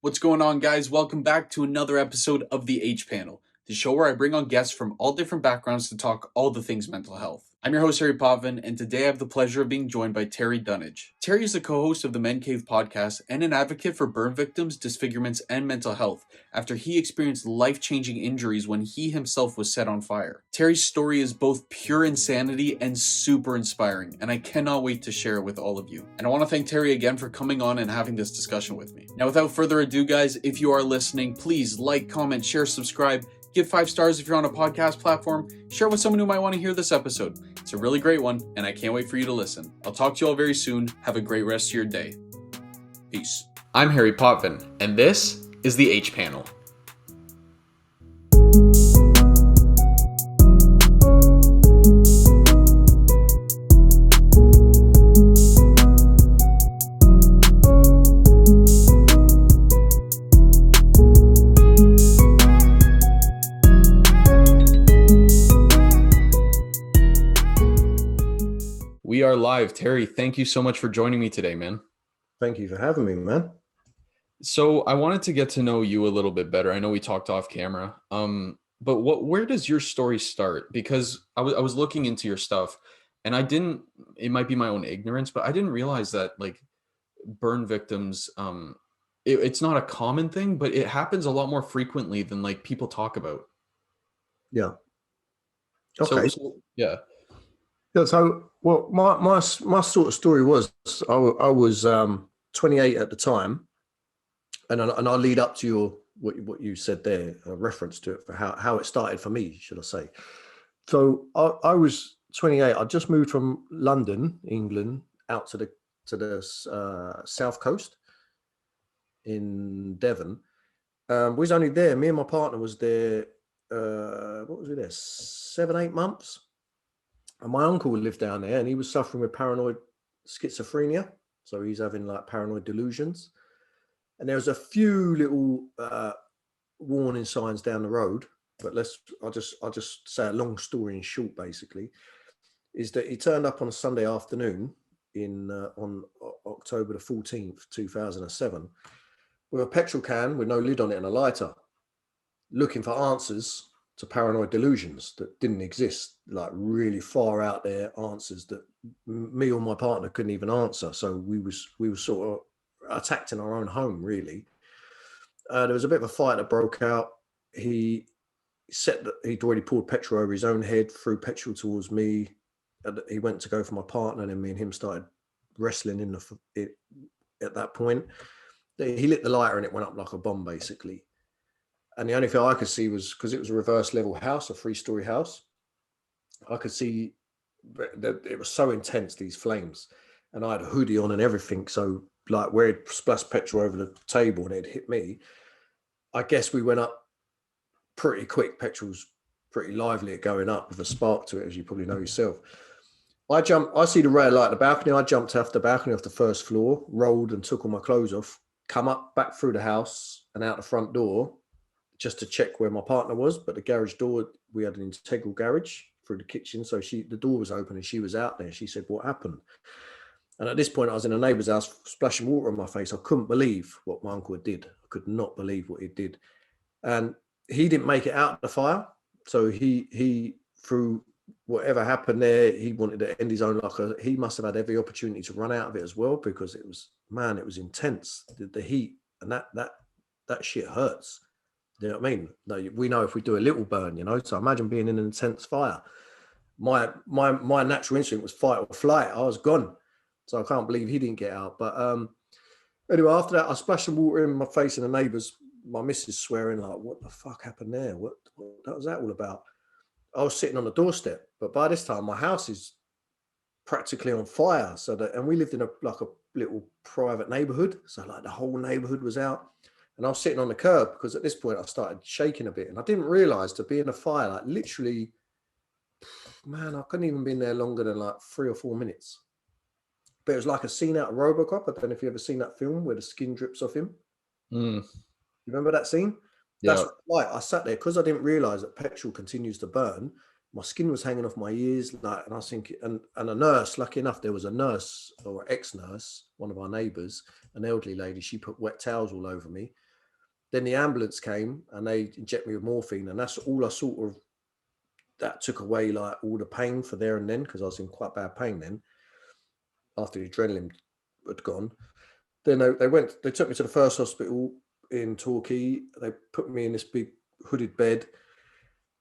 What's going on, guys? Welcome back to another episode of the H Panel, the show where I bring on guests from all different backgrounds to talk all the things mental health. I'm your host, Harry Potvin, and today I have the pleasure of being joined by Terry Dunnage. Terry is the co-host of the mencave podcast and an advocate for burn victims, disfigurements, and mental health after he experienced life-changing injuries when he himself was set on fire. Terry's story is both pure insanity and super inspiring, and I cannot wait to share it with all of you. And I want to thank Terry again for coming on and having this discussion with me. Now, without further ado, guys, if you are listening, please like, comment, share, subscribe. Give 5 stars if you're on a podcast platform. Share with someone who might want to hear this episode. It's a really great one, and I can't wait for you to listen. I'll talk to you all very soon. Have a great rest of your day. Peace. I'm Harry Potvin, and this is the H Panel. We are live. Terry, thank you so much for joining me today, man. Thank you for having me, man. So I wanted to get to know you a little bit better. I know we talked off camera, but where does your story start? Because I was looking into your stuff, and it might be my own ignorance, but I didn't realize that like burn victims, it's not a common thing, but it happens a lot more frequently than like people talk about. Yeah. Okay. Yeah. Yeah. So, well, my sort of story was I was 28 at the time, and I'll lead up to what you said there, a reference to it for how it started for me, should I say? So I was 28. I just moved from London, England, out to the south coast in Devon. We was only there. Me and my partner was there. What was we there? 7-8 months. And my uncle lived down there, and he was suffering with paranoid schizophrenia. So he's having like paranoid delusions. And there was a few little warning signs down the road. But I'll just say a long story in short. Basically, is that he turned up on a Sunday afternoon on October the 14th, 2007, with a petrol can with no lid on it and a lighter, looking for answers to paranoid delusions that didn't exist, like really far out there answers that me or my partner couldn't even answer. So we were sort of attacked in our own home, really. There was a bit of a fight that broke out. He said that he'd already poured petrol over his own head, threw petrol towards me. He went to go for my partner, and then me and him started wrestling at that point. He lit the lighter and it went up like a bomb, basically. And the only thing I could see was, because it was a reverse level house, a 3-story house, I could see that it was so intense, these flames. And I had a hoodie on and everything. So like where it splashed petrol over the table and it hit me, I guess we went up pretty quick. Petrol's pretty lively at going up with a spark to it, as you probably know yourself. I see the red light at the balcony. I jumped off the balcony off the first floor, rolled and took all my clothes off, come up back through the house and out the front door, just to check where my partner was. But the garage door, we had an integral garage through the kitchen. So the door was open and she was out there. She said, "What happened?" And at this point, I was in a neighbour's house splashing water on my face. I couldn't believe what my uncle did. I could not believe what he did. And he didn't make it out of the fire. So he through whatever happened there, he wanted to end his own life. He must have had every opportunity to run out of it as well, because it was intense. The heat and that shit hurts. You know what I mean? No, we know if we do a little burn, so imagine being in an intense fire. My natural instinct was fight or flight. I was gone. So I can't believe he didn't get out. But anyway, after that, I splashed some water in my face, and the neighbours, my missus swearing like, "What the fuck happened there? What was that all about?" I was sitting on the doorstep, but by this time my house is practically on fire. And we lived in a little private neighbourhood. So like the whole neighbourhood was out. And I was sitting on the curb, because at this point I started shaking a bit, and I didn't realise to be in a fire, like literally, man, I couldn't even been there longer than like 3 or 4 minutes. But it was like a scene out of RoboCop. I don't know if you've ever seen that film where the skin drips off him. You remember that scene? Yeah. That's right. I sat there because I didn't realise that petrol continues to burn. My skin was hanging off my ears, and I was thinking, and a nurse, lucky enough, there was a nurse or ex-nurse, one of our neighbours, an elderly lady. She put wet towels all over me. Then the ambulance came and they injected me with morphine, and that's all I sort of, that took away like all the pain for there and then, because I was in quite bad pain then after the adrenaline had gone. Then they took me to the first hospital in Torquay. They put me in this big hooded bed,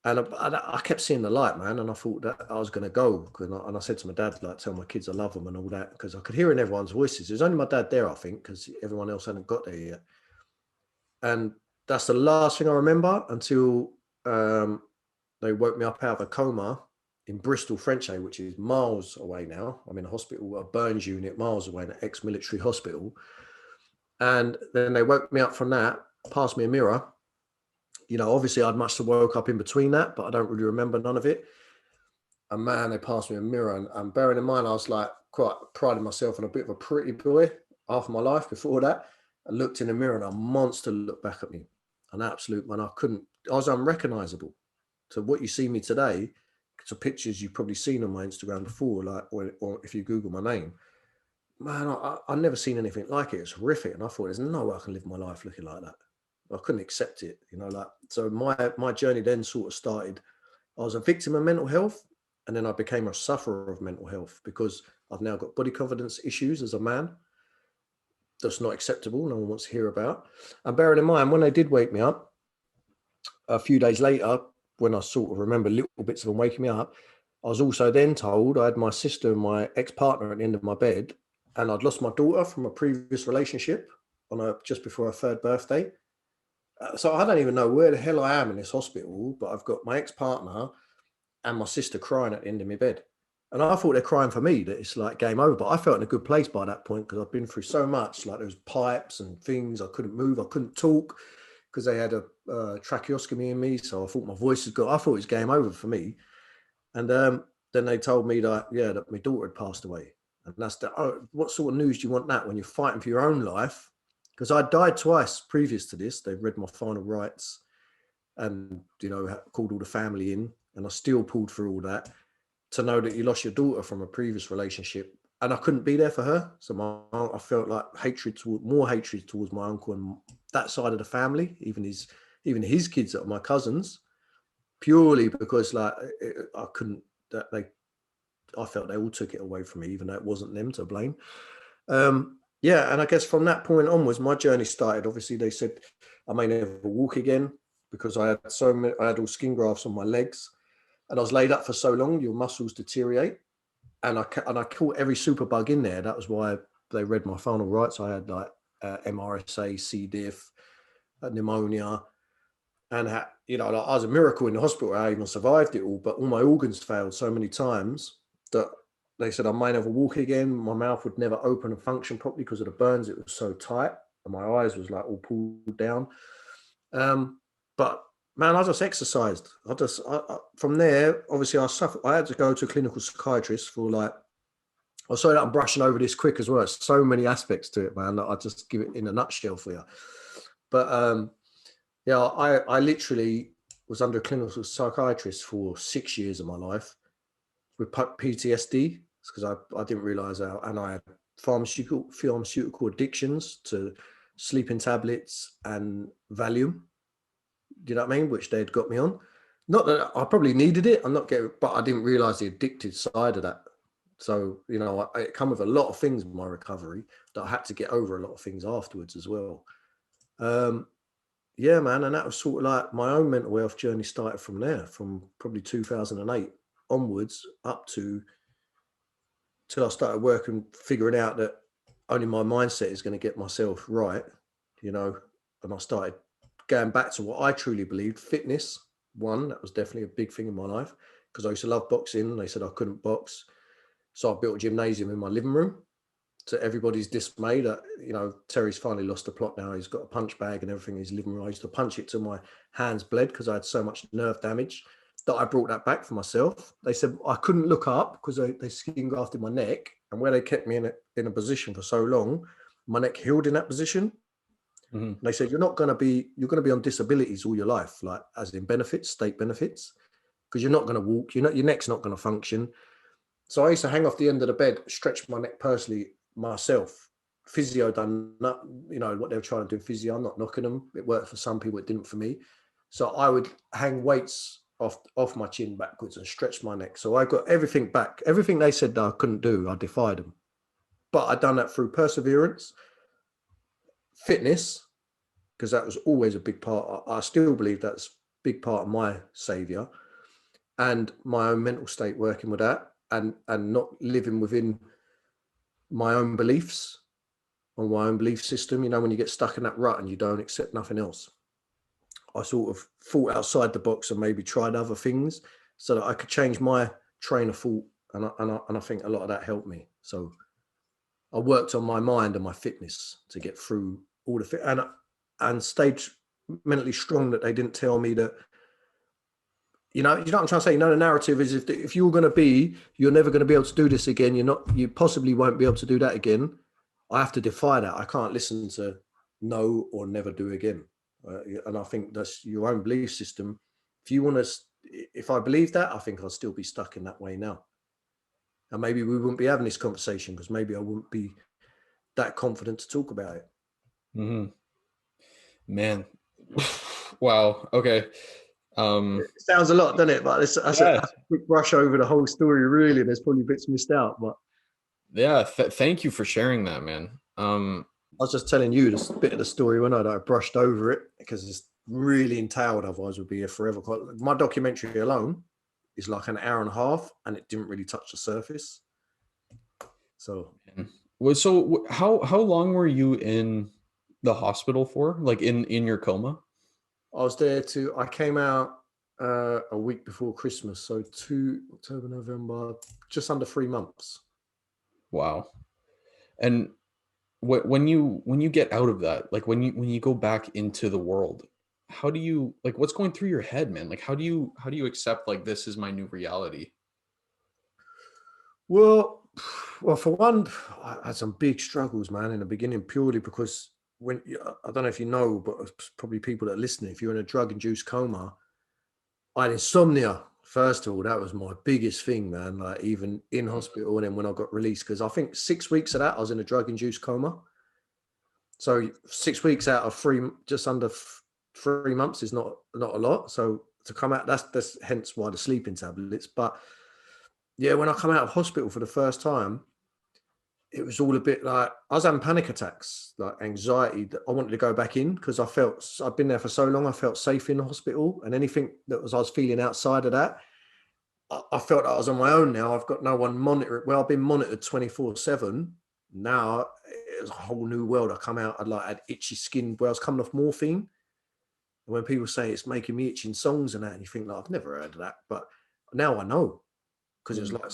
and I kept seeing the light, man. And I thought that I was going to go. And I said to my dad, like, tell my kids I love them and all that, because I could hear in everyone's voices. It was only my dad there, I think, because everyone else hadn't got there yet. And that's the last thing I remember until they woke me up out of a coma in Bristol, Frenchay, which is miles away now. I'm in a hospital, a burns unit, miles away, an ex-military hospital. And then they woke me up from that, passed me a mirror. You know, obviously I must have woke up in between that, but I don't really remember none of it. And man, they passed me a mirror. And bearing in mind, I was like quite priding myself on a bit of a pretty boy half my life before that. I looked in the mirror and a monster looked back at me. An absolute man. I was unrecognizable. So what you see me today, to pictures you've probably seen on my Instagram before, like, or if you Google my name, man, I've never seen anything like it. It's horrific. And I thought, there's no way I can live my life looking like that. I couldn't accept it, you know, like, so my journey then sort of started. I was a victim of mental health, and then I became a sufferer of mental health because I've now got body confidence issues as a man. That's not acceptable. No one wants to hear about. And bearing in mind, when they did wake me up, a few days later, when I sort of remember little bits of them waking me up, I was also then told I had my sister and my ex-partner at the end of my bed, and I'd lost my daughter from a previous relationship just before her third birthday. So I don't even know where the hell I am in this hospital, but I've got my ex-partner and my sister crying at the end of my bed. And I thought they're crying for me, that it's like game over. But I felt in a good place by that point because I've been through so much. Like there was pipes and things. I couldn't move. I couldn't talk because they had a tracheostomy in me. So I thought my voice had got, I thought it was game over for me. And then they told me that, yeah, that my daughter had passed away. And that's what sort of news do you want that when you're fighting for your own life? Because I died twice previous to this. They read my final rights and, you know, called all the family in. And I still pulled through all that to know that you lost your daughter from a previous relationship. And I couldn't be there for her. So I felt like more hatred towards my uncle and that side of the family, even his kids that are my cousins, purely because like I couldn't, I felt they all took it away from me, even though it wasn't them to blame. Yeah, and I guess from that point onwards, my journey started. Obviously, they said I may never walk again because I had all skin grafts on my legs, and I was laid up for so long, your muscles deteriorate. And I caught every super bug in there. That was why they read my final rights. I had like MRSA, C. diff, pneumonia, and you know, like, I was a miracle in the hospital. I even survived it all, but all my organs failed so many times that they said I might never walk again. My mouth would never open and function properly because of the burns. It was so tight, and my eyes was like all pulled down. But man, I just exercised. From there, obviously, I suffered. I had to go to a clinical psychiatrist for like. I'm sorry that I'm brushing over this quick as well. There's so many aspects to it, man. I'll just give it in a nutshell for you. But yeah, I literally was under a clinical psychiatrist for 6 years of my life with PTSD because I didn't realize how, and I had pharmaceutical addictions to sleeping tablets and Valium. Do you know what I mean? Which they'd got me on. Not that I probably needed it. But I didn't realize the addicted side of that. So, you know, it come with a lot of things in my recovery that I had to get over a lot of things afterwards as well. Yeah, man. And that was sort of like my own mental health journey started from there, from probably 2008 onwards up to till I started working, figuring out that only my mindset is going to get myself right, you know, and I started going back to what I truly believed, fitness. One, that was definitely a big thing in my life because I used to love boxing. They said I couldn't box. So I built a gymnasium in my living room. To everybody's dismay that, you know, Terry's finally lost the plot now. He's got a punch bag and everything in his living room. I used to punch it till my hands bled because I had so much nerve damage that I brought that back for myself. They said I couldn't look up because they skin grafted my neck. And where they kept me in a position for so long, my neck healed in that position. Mm-hmm. They said, you're going to be on disabilities all your life, like as in benefits, state benefits, because you're not going to walk, your neck's not going to function. So I used to hang off the end of the bed, stretch my neck personally myself. physio done, what they were trying to do in physio. I'm not knocking them. It worked for some people, it didn't for me. So I would hang weights off my chin backwards and stretch my neck. So I got everything back. Everything they said that I couldn't do, I defied them. But I'd done that through perseverance, fitness, because that was always a big part. I still believe that's a big part of my savior, and my own mental state, working with that, and not living within my own beliefs or my own belief system. When you get stuck in that rut and you don't accept nothing else. I sort of thought outside the box and maybe tried other things so that I could change my train of thought. And I think a lot of that helped me. So I worked on my mind and my fitness to get through all the and stayed mentally strong, that they didn't tell me that, you know what I'm trying to say? The narrative is if you're going to you're never going to be able to do this again. You possibly won't be able to do that again. I have to defy that. I can't listen to no or never do again. And I think that's your own belief system. If I believe that, I think I'll still be stuck in that way now. And maybe we wouldn't be having this conversation because maybe I wouldn't be that confident to talk about it. Mm-hmm. Man. Wow. Okay. It sounds a lot, doesn't it? But that's a quick brush over the whole story, really. There's probably bits missed out, but yeah. Thank you for sharing that, man. I was just telling you this bit of the story when I brushed over it because it's really entailed. Otherwise, we'd be here forever. My documentary alone is like an hour and a half, and it didn't really touch the surface. So, how long were you in the hospital for? Like in your coma? I was there I came out a week before Christmas, so October, November, just under 3 months. Wow. And when you get out of that, like when you go back into the world, how do you, like, what's going through your head, man? Like how do you accept, like, this is my new reality? Well, for one, I had some big struggles, man, in the beginning, purely because I don't know if you know, but it's probably people that are listening, if you're in a drug-induced coma, I had insomnia. First of all, that was my biggest thing, man. Like even in hospital, and then when I got released, because I think 6 weeks of that I was in a drug-induced coma. So 6 weeks out of just under 3 months is not a lot. So to come out, that's hence why the sleeping tablets. But yeah, when I come out of hospital for the first time, it was all a bit like I was having panic attacks, like anxiety. That I wanted to go back in because I'd been there for so long. I felt safe in the hospital, and anything that I was feeling outside of that, I felt I was on my own now. I've got no one monitoring. Well, I've been monitored 24/7. Now it was a whole new world. I come out, I had itchy skin where I was coming off morphine. And when people say it's making me itching songs and that, and you think, like, I've never heard of that, but now I know because it's like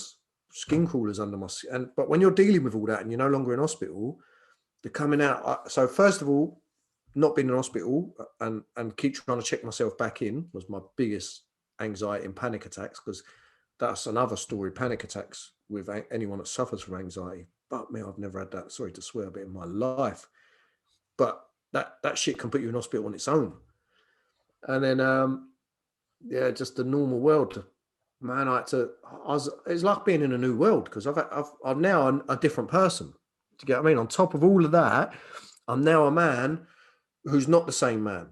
skin crawlers under my skin. But when you're dealing with all that and you're no longer in hospital, they're coming out. So first of all, not being in hospital and keep trying to check myself back in was my biggest anxiety and panic attacks, because that's another story, panic attacks with anyone that suffers from anxiety. But me, I've never had that, sorry to swear a bit, in my life. But that shit can put you in hospital on its own. And then, just the normal world. Man, it's like being in a new world, because I'm now a different person. Do you get what I mean? On top of all of that, I'm now a man who's not the same man.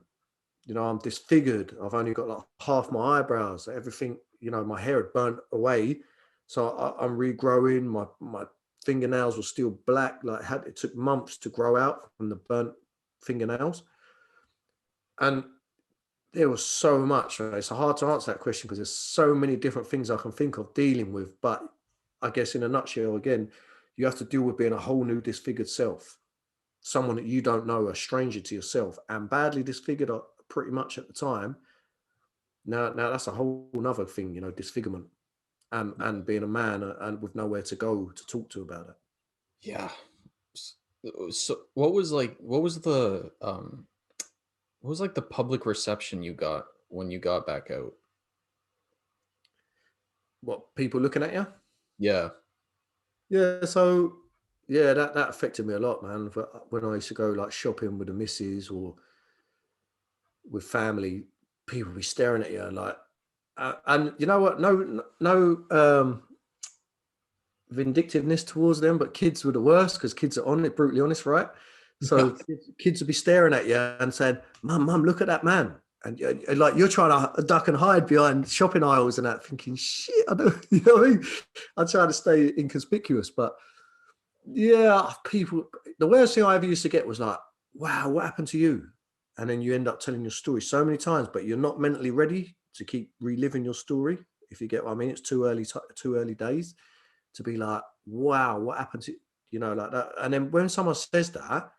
I'm disfigured. I've only got like half my eyebrows, everything, my hair had burnt away. So I'm regrowing. My fingernails were still black. It took months to grow out from the burnt fingernails. And there was so much. It's hard to answer that question because there's so many different things I can think of dealing with. But I guess in a nutshell, again, you have to deal with being a whole new disfigured self, someone that you don't know, a stranger to yourself, and badly disfigured pretty much at the time. Now that's a whole nother thing, disfigurement and being a man and with nowhere to go to talk to about it. Yeah. So what was the public reception you got when you got back out? What, people looking at you? Yeah. Yeah. So yeah, that affected me a lot, man. When I used to go like shopping with the missus or with family, people be staring at you like, and you know what? No, vindictiveness towards them, but kids were the worst because kids are brutally honest, right? So kids would be staring at you and saying, "Mum, look at that man." And like you're trying to duck and hide behind shopping aisles and that, thinking, "Shit, I don't," you know what I mean? I try to stay inconspicuous, but yeah, people. The worst thing I ever used to get was like, "Wow, what happened to you?" And then you end up telling your story so many times, but you're not mentally ready to keep reliving your story. If you get what I mean, it's too early days to be like, "Wow, what happened to you?" Know, like that. And then when someone says that,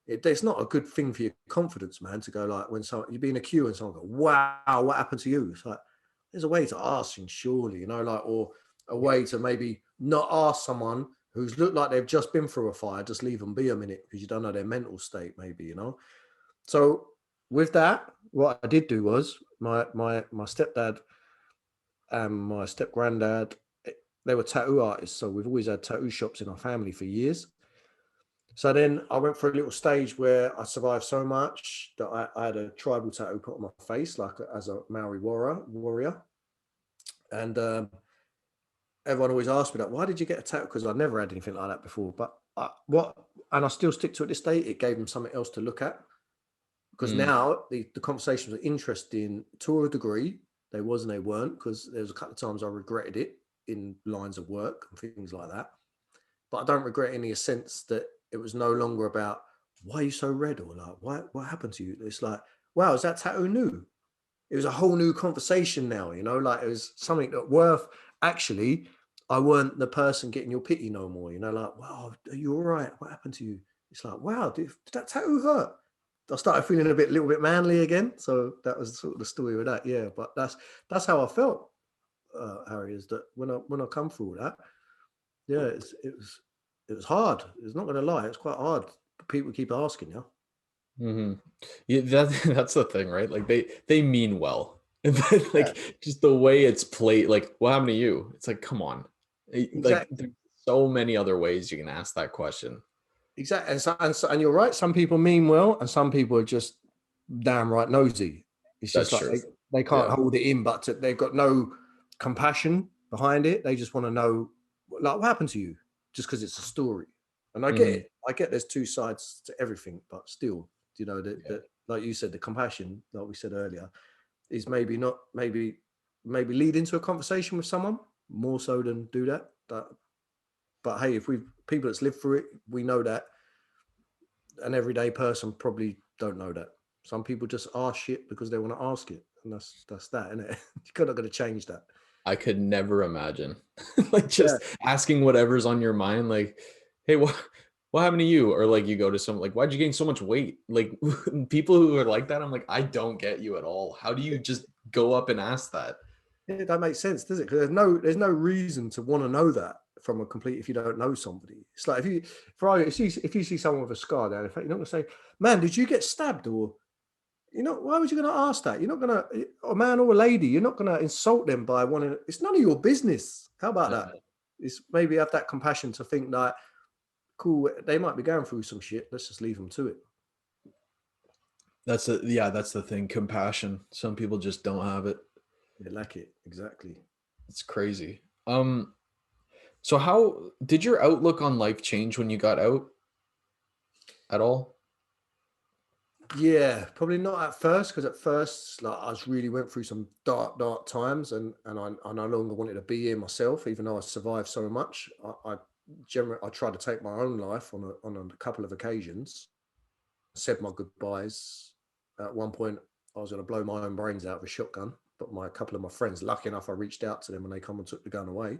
it's not a good thing for your confidence, man, to go like when someone you be in a queue and someone go, "Wow, what happened to you?" It's like there's a way to ask him, surely, like, or a way to maybe not ask someone who's looked like they've just been through a fire, just leave them be a minute because you don't know their mental state, maybe. So with that, what I did do was my stepdad and my step granddad, they were tattoo artists, so we've always had tattoo shops in our family for years. So then I went for a little stage where I survived so much that I had a tribal tattoo put on my face, like as a Maori warrior. And everyone always asked me that, why did you get a tattoo? Because I never had anything like that before. But and I still stick to it this day. It gave them something else to look at. Because Mm, now the conversations are interesting to a degree. They was and they weren't, because there was a couple of times I regretted it in lines of work and things like that. But I don't regret in the sense that it was no longer about why are you so red, or like what happened to you. It's like, wow, is that tattoo new? It was a whole new conversation now, like it was something that worth actually. I weren't the person getting your pity no more, like, wow, are you all right? What happened to you? It's like, wow, did that tattoo hurt? I started feeling little bit manly again. So that was sort of the story with that. Yeah, but that's how I felt, Harry, is that when I come through that, yeah, it was hard. It's not going to lie, it's quite hard. People keep asking you. hmm Yeah, that's the thing, right? Like they mean well, and then Yeah, like just the way it's played. Like, what happened to you? It's like, come on, like exactly. there's so many other ways you can ask that question. Exactly, and you're right. Some people mean well, and some people are just damn right nosy. It's just That's like true. they can't Yeah. hold it in, but they've got no compassion behind it. They just want to know, like, what happened to you, just because it's a story. And I get hmm it. I get there's two sides to everything, but still, Yeah. that like you said, the compassion, like we said earlier, is maybe not maybe lead into a conversation with someone more so than do that. But hey, if we people that's lived through it, we know that an everyday person probably don't know that. Some people just ask shit because they want to ask it, and that's that, isn't it? You're not going to change that. I could never imagine, like Yeah, just asking whatever's on your mind, like, hey, what happened to you? Or like you go to some like, why'd you gain so much weight? Like people who are like that, I'm like, I don't get you at all. How do you just go up and ask that? yeah, that makes sense, does it? Because there's no reason to want to know that from a complete if you don't know somebody. It's like if you see someone with a scar down, in fact, you're not going to say, "Man, did you get stabbed?" Or why would you going to ask that? You're not going to a man or a lady. You're not going to insult them by wanting. It's none of your business. How about that? Uh, It's maybe have that compassion to think that cool, they might be going through some shit. Let's just leave them to it. that's the thing. Compassion. Some people just don't have it. They lack it. Exactly. It's crazy. So how did your outlook on life change when you got out at all? Yeah, probably not at first, because at first, like, I was really went through some dark times, and I no longer wanted to be here myself, even though I survived so much. I tried to take my own life on a couple of occasions. Said my goodbyes. At one point, I was going to blow my own brains out with a shotgun, but a couple of my friends, lucky enough, I reached out to them and they come and took the gun away.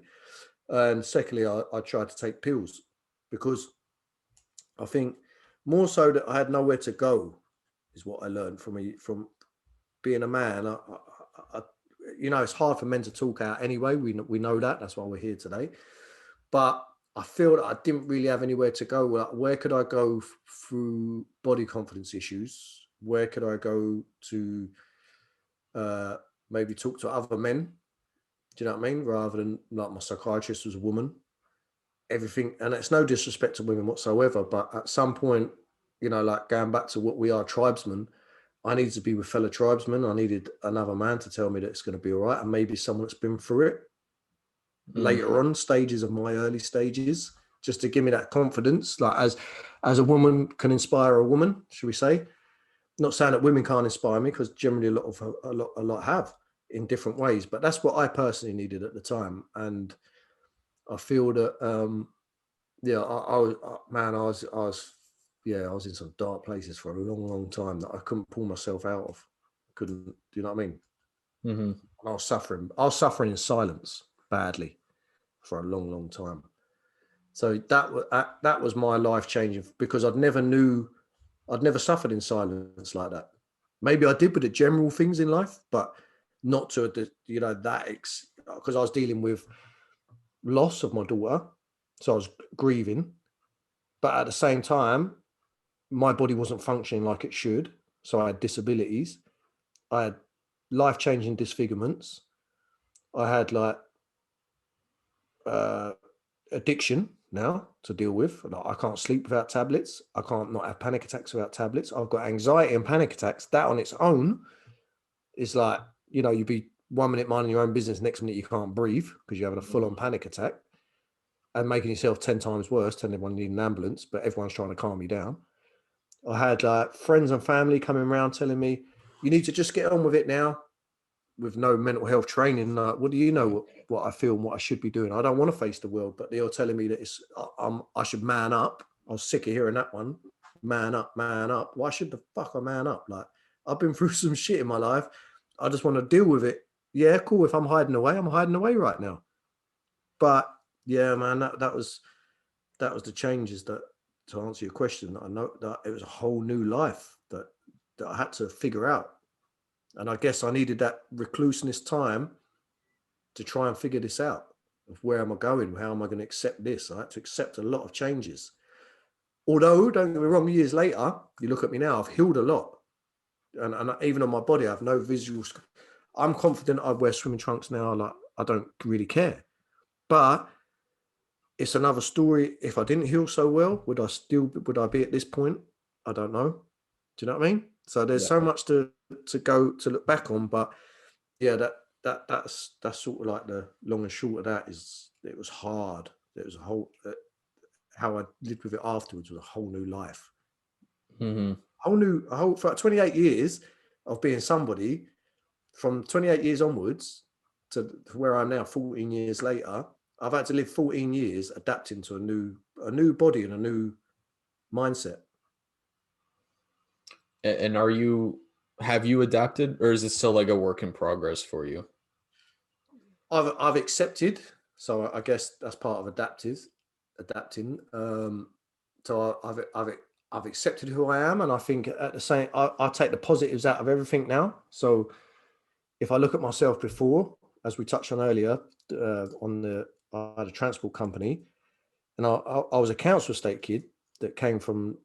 And secondly, I tried to take pills because I think more so that I had nowhere to go is what I learned from being a man. I, it's hard for men to talk out anyway. We know that. That's why we're here today. But I feel that I didn't really have anywhere to go. Where could I go through body confidence issues? Where could I go to uh, maybe talk to other men? Do you know what I mean? Rather than like my psychiatrist was a woman. Everything, and it's no disrespect to women whatsoever, but at some point, like going back to what we are, tribesmen, I needed to be with fellow tribesmen. I needed another man to tell me that it's going to be all right, and maybe someone that's been through it. later on stages of my early stages, just to give me that confidence, like as a woman can inspire a woman, should we say? Not saying that women can't inspire me, because generally a lot have in different ways, but that's what I personally needed at the time. And I feel that yeah, I was in some dark places for a long time that I couldn't pull myself out of. Couldn't, do you know what I mean? Mm-hmm. I was suffering. I was suffering in silence badly for a long time. So that was my life changing, because I'd never suffered in silence like that. Maybe I did with the general things in life, but not to because I was dealing with loss of my daughter, so I was grieving, but at the same time, my body wasn't functioning like it should. So I had disabilities. I had life-changing disfigurements. I had like uh, addiction now to deal with. Like, I can't sleep without tablets. I can't not have panic attacks without tablets. I've got anxiety and panic attacks. That on its own is like, you'd be 1 minute minding your own business, next minute you can't breathe because you're having a full-on panic attack and making yourself 10 times worse, telling everyone you need an ambulance, but everyone's trying to calm you down. I had like friends and family coming around telling me, you need to just get on with it now, with no mental health training. Like, what do you know what I feel and what I should be doing? I don't want to face the world, but they're telling me that I should man up. I was sick of hearing that one. Man up, man up. Why should the fuck I man up? Like, I've been through some shit in my life. I just want to deal with it. Yeah, cool. If I'm hiding away, I'm hiding away right now. But yeah, man, that was the changes that, to answer your question, I know that it was a whole new life that I had to figure out. And I guess I needed that recluseness time to try and figure this out, of where am I going? How am I going to accept this? I had to accept a lot of changes. Although, don't get me wrong, years later, you look at me now, I've healed a lot. And even on my body, I have no visuals. I'm confident I'd wear swimming trunks now. Like, I don't really care. But it's another story. If I didn't heal so well, would I be at this point? I don't know. Do you know what I mean? So there's so much to look back on, but yeah, that's sort of like the long and short of that. Is it was hard. It was a whole how I lived with it afterwards was a whole new life. Mm-hmm. For 28 years of being somebody, from 28 years onwards to where I'm now, 14 years later, I've had to live 14 years adapting to a new body and a new mindset. And have you adapted, or is it still like a work in progress for you? I've accepted, so I guess that's part of adapting. So I've accepted who I am, and I think at the same, I take the positives out of everything now. So if I look at myself before, as we touched on earlier, I had a transport company, and I was a council estate kid that came from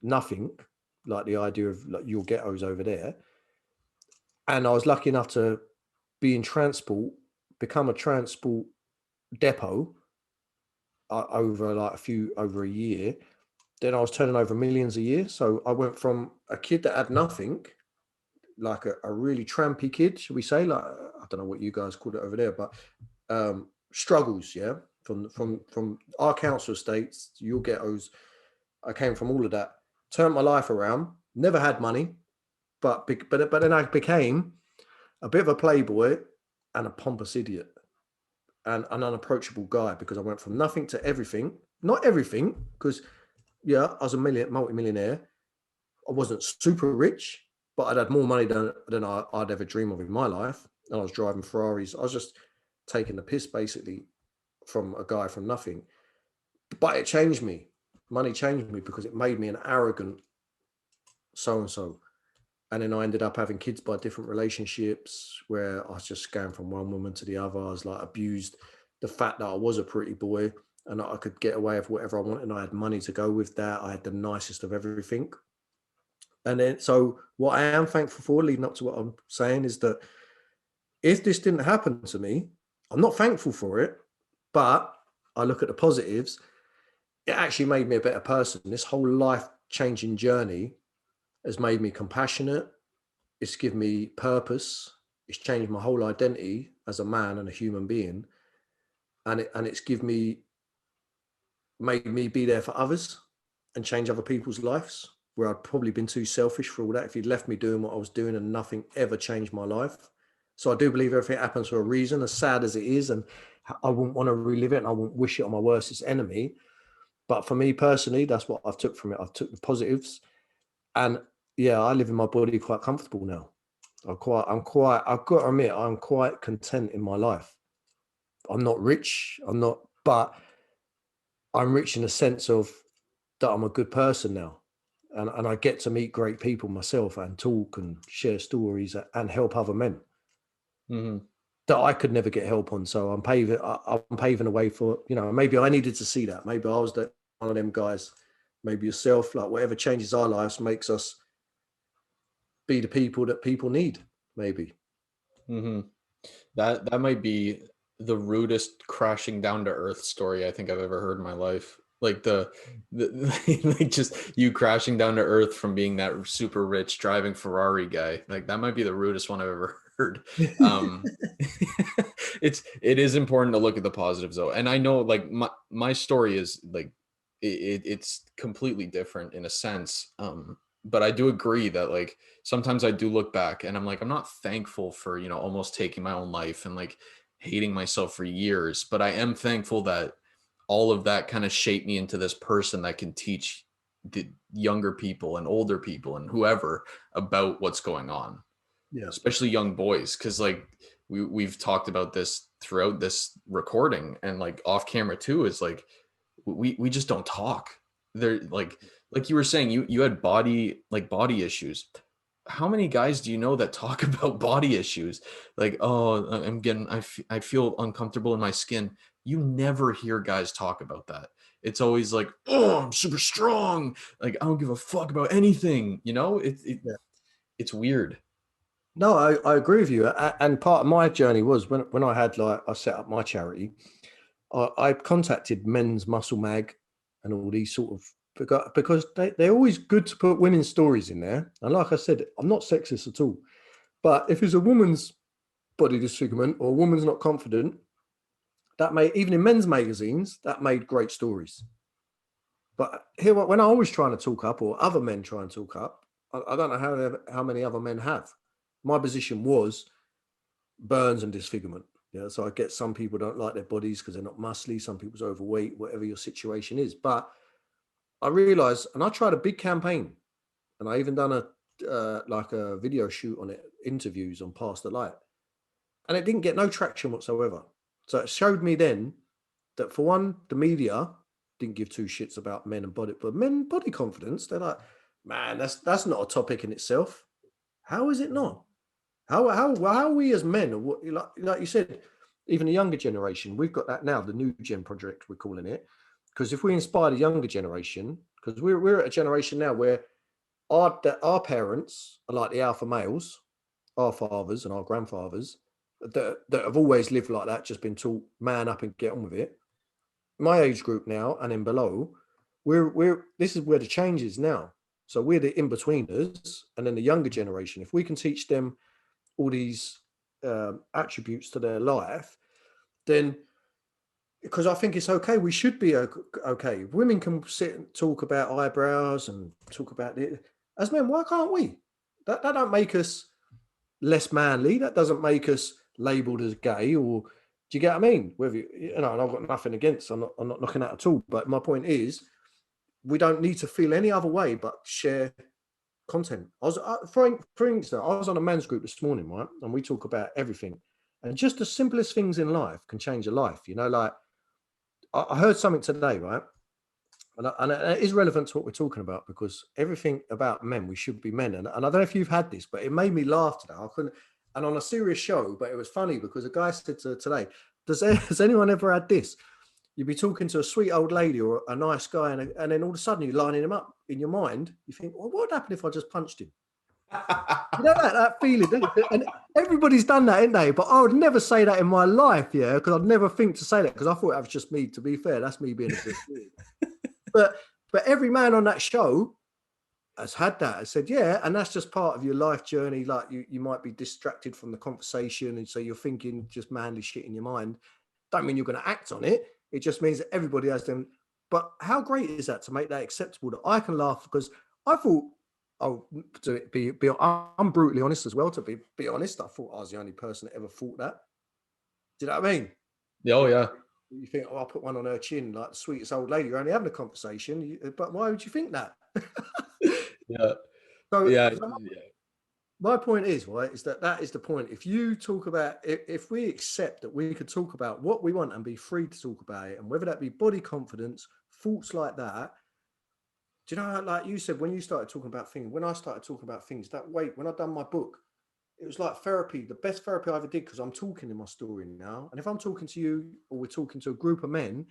nothing, like the idea of like your ghettos over there, and I was lucky enough to be in transport, become a transport depot over a year. Then I was turning over millions a year. So I went from a kid that had nothing, like a really trampy kid, should we say? Like, I don't know what you guys call it over there, but struggles, yeah. From our council estates, your ghettos. I came from all of that. Turned my life around. Never had money, but then I became a bit of a playboy and a pompous idiot and an unapproachable guy, because I went from nothing to everything. Not everything, because yeah, I was a multi-millionaire. I wasn't super rich, but I'd had more money than I'd ever dream of in my life. And I was driving Ferraris. I was just taking the piss basically from a guy from nothing. But it changed me. Money changed me because it made me an arrogant so-and-so. And then I ended up having kids by different relationships where I was just going from one woman to the other. I was like abused the fact that I was a pretty boy and that I could get away with whatever I wanted. And I had money to go with that. I had the nicest of everything. And then, so what I am thankful for, leading up to what I'm saying, is that if this didn't happen to me, I'm not thankful for it, but I look at the positives. It actually made me a better person. This whole life changing journey has made me compassionate. It's given me purpose. It's changed my whole identity as a man and a human being. and it's made me be there for others and change other people's lives, where I'd probably been too selfish for all that. If you'd left me doing what I was doing and nothing ever changed my life. So I do believe everything happens for a reason, as sad as it is, and I wouldn't want to relive it and I wouldn't wish it on my worstest enemy. But for me personally, that's what I've took from it. I've took the positives, and yeah, I live in my body quite comfortable now. I've got to admit, I'm quite content in my life. I'm not rich, but I'm rich in the sense of that I'm a good person now. And I get to meet great people myself and talk and share stories and help other men that I could never get help on. So I'm paving a way for, maybe I needed to see that. Maybe I was one of them guys, maybe yourself, like whatever changes our lives makes us be the people that people need, maybe. That might be the rudest crashing down to earth story I think I've ever heard in my life. Like the like just you crashing down to earth from being that super rich driving Ferrari guy. Like that might be the rudest one I've ever heard. It is important to look at the positives though. And I know like my story is like it's completely different in a sense. But I do agree that like sometimes I do look back and I'm like, I'm not thankful for, almost taking my own life and like hating myself for years, but I am thankful that all of that kind of shaped me into this person that can teach the younger people and older people and whoever about what's going on, Yeah. especially young boys. Cause like we've talked about this throughout this recording and like off camera too, is like, we just don't talk. They're like you were saying, you had body issues. How many guys do you know that talk about body issues? Like, oh, I feel uncomfortable in my skin. You never hear guys talk about that. It's always like, oh, I'm super strong. Like, I don't give a fuck about anything. Yeah. It's weird. No, I agree with you. And part of my journey was when I had I set up my charity, I contacted Men's Muscle Mag and all these sort of, because they're always good to put women's stories in there. And like I said, I'm not sexist at all. But if it's a woman's body disfigurement or a woman's not confident, even in men's magazines, that made great stories. But here, when I was trying to talk up, or other men try and talk up, I don't know how many other men have. My position was burns and disfigurement. Yeah, so I get some people don't like their bodies because they're not muscly. Some people's overweight, whatever your situation is. But I realized, and I tried a big campaign, and I even done a video shoot on it, interviews on Past the Light, and it didn't get no traction whatsoever. So it showed me then that, for one, the media didn't give two shits about men and body, but men body confidence. They're like, man, that's not a topic in itself. How is it not? How are we as men, or like you said, even the younger generation? We've got that now, the new gen project we're calling it, because if we inspire the younger generation, because we're at a generation now where our parents are like the alpha males, our fathers and our grandfathers that have always lived like that, just been taught man up and get on with it. My age group now and then below, this is where the change is now. So we're the in-betweeners, and then the younger generation. If we can teach them all these attributes to their life, then, because I think it's okay, we should be okay. Women can sit and talk about eyebrows and talk about it. As men, why can't we? That don't make us less manly. That doesn't make us labelled as gay, or do you get what I mean? Whether and I've got nothing against. I'm not knocking that at all. But my point is, we don't need to feel any other way but share content. I was, for instance, I was on a men's group this morning, right? And we talk about everything. And just the simplest things in life can change a life. Like I heard something today, right? And it is relevant to what we're talking about, because everything about men, we should be men. And I don't know if you've had this, but it made me laugh today. I couldn't, and on a serious show, but it was funny because a guy said today, has anyone ever had this? You'd be talking to a sweet old lady or a nice guy, and then all of a sudden you're lining him up in your mind. You think, well, what would happen if I just punched him? You know that feeling, and everybody's done that, ain't they? But I would never say that in my life, yeah, because I'd never think to say that, because I thought that was just me. To be fair, that's me being a bit weird. But every man on that show has had that. Has said, yeah, and that's just part of your life journey. Like you might be distracted from the conversation, and so you're thinking just manly shit in your mind. Don't mean you're going to act on it. It just means that everybody has them. But how great is that to make that acceptable, that I can laugh? Because I thought, oh, I'm brutally honest as well. To be honest, I thought I was the only person that ever thought that. Do you know what I mean? Oh yeah. You think, oh, I'll put one on her chin, like the sweetest old lady. You're only having a conversation, but why would you think that? Yeah. So, Yeah. so Yeah. my point is, right, is that is the point. If you talk about, if we accept that we could talk about what we want and be free to talk about it, and whether that be body confidence, thoughts like that. Do you know, like you said, when you started talking about things, when I started talking about things, that weight, when I done my book, it was like therapy, the best therapy I ever did, because I'm talking in my story now. And if I'm talking to you, or we're talking to a group of men,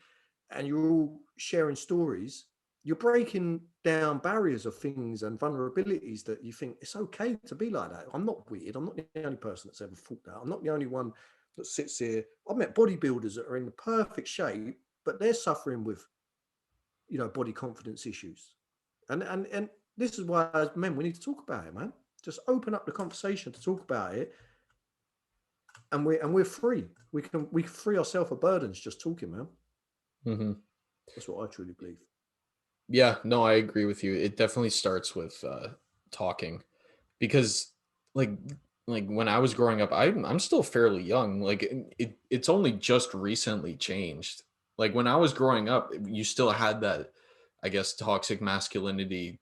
and you're all sharing stories, you're breaking down barriers of things and vulnerabilities that you think it's okay to be like that. I'm not weird. I'm not the only person that's ever thought that. I'm not the only one that sits here. I've met bodybuilders that are in the perfect shape, but they're suffering with, body confidence issues. And this is why, as men, we need to talk about it, man. Just open up the conversation to talk about it, and we're free. We can free ourselves of burdens just talking, man. Mm-hmm. That's what I truly believe. Yeah, no, I agree with you. It definitely starts with talking, because like when I was growing up, I'm still fairly young. Like it's only just recently changed. Like when I was growing up, you still had that, I guess, toxic masculinity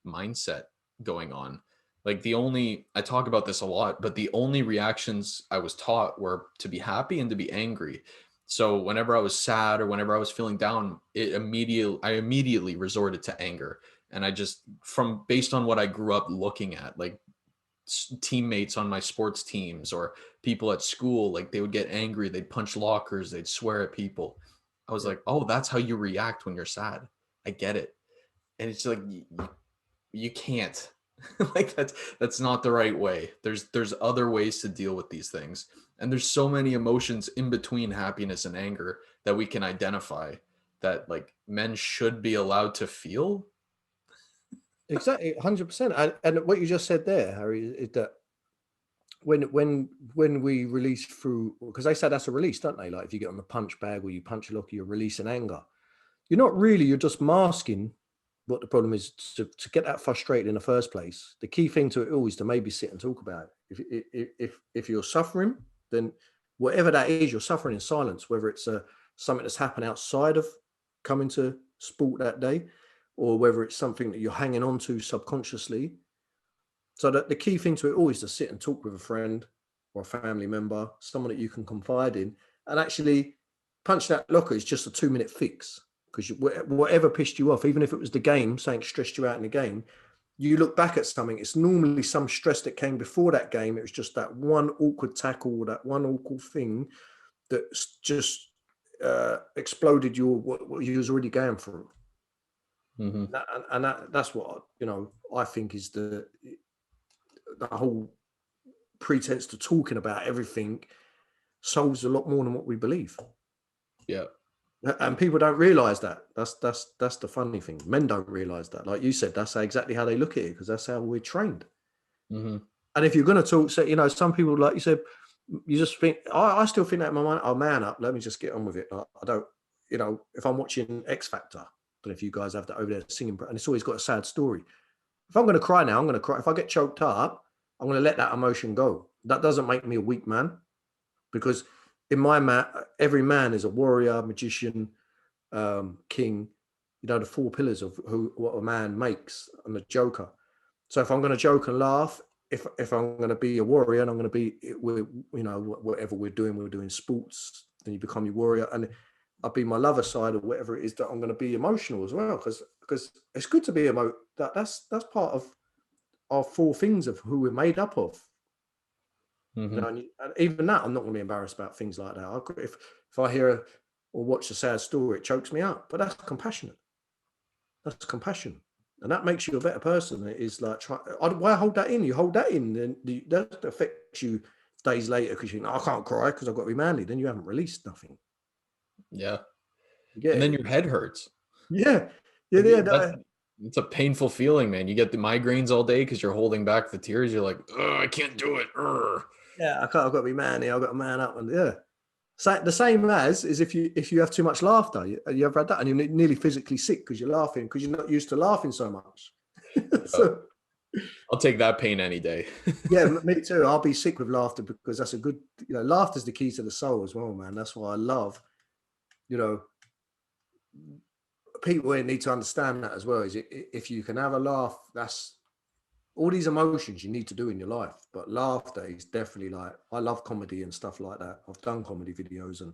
mindset going on. Like I talk about this a lot, but the only reactions I was taught were to be happy and to be angry. So whenever I was sad or whenever I was feeling down, I immediately resorted to anger. And I just, from based on what I grew up looking at, like teammates on my sports teams or people at school, like they would get angry, they'd punch lockers, they'd swear at people. I was Yeah. like, oh, that's how you react when you're sad. I get it. And it's like you can't. Like that's not the right way. There's other ways to deal with these things, and there's so many emotions in between happiness and anger that we can identify, that like men should be allowed to feel. Exactly, 100%. And what you just said there, Harry, is that when we release through, because they say that's a release, don't they? Like if you get on the punch bag or you punch a locker, you're releasing anger. You're not really, you're just masking what the problem is. To get that frustrated in the first place, the key thing to it all is to maybe sit and talk about it. If you're suffering, then whatever that is, you're suffering in silence, whether it's something that's happened outside of coming to sport that day, or whether it's something that you're hanging on to subconsciously. So that the key thing to it all is to sit and talk with a friend or a family member, someone that you can confide in, and actually punch that locker is just a 2-minute fix. Because whatever pissed you off, even if it was the game, something stressed you out in the game, you look back at something, it's normally some stress that came before that game. It was just that one awkward tackle, that one awkward thing that just exploded what you was already going through. Mm-hmm. That's what I think is the whole pretense to talking about everything solves a lot more than what we believe. Yeah. And people don't realize that. That's the funny thing. Men don't realize that. Like you said, that's exactly how they look at it, because that's how we're trained. Mm-hmm. And if you're going to talk, so, some people, like you said, you just think, I still think that in my mind, oh, man up, let me just get on with it. I don't, if I'm watching X Factor, I don't know if you guys have that over there singing, and it's always got a sad story. If I'm going to cry now, I'm going to cry. If I get choked up, I'm going to let that emotion go. That doesn't make me a weak man, because in my every man is a warrior, magician, king. The 4 pillars of what a man makes, and the joker. So if I'm going to joke and laugh, if I'm going to be a warrior, and I'm going to be, whatever we're doing sports, then you become your warrior, and I'll be my lover side, or whatever it is, that I'm going to be emotional as well, because it's good to be that's part of our 4 things of who we're made up of. Mm-hmm. And even that, I'm not going to be embarrassed about things like that. If I hear or watch a sad story, it chokes me up. But that's compassionate. That's compassion, and that makes you a better person. It is like, why hold that in? You hold that in, then that affects you days later, because you think, I can't cry because I've got to be manly. Then you haven't released nothing. Yeah. You get And then it? your head hurts. Yeah, yeah, Like, yeah. it's a painful feeling, man. You get the migraines all day because you're holding back the tears. You're like, oh, I can't do it. Urgh. Yeah, I've got to be manly. I've got to man up, and yeah. So the same as is if you have too much laughter. You ever had that, and you're nearly physically sick because you're laughing because you're not used to laughing so much. Oh, So I'll take that pain any day. yeah, me too. I'll be sick with laughter because that's a good. Laughter's the key to the soul as well, man. That's why I love. You know, people need to understand that as well. Is if you can have a laugh, that's all these emotions you need to do in your life. But laughter is definitely like I love comedy and stuff like that. I've done comedy videos, and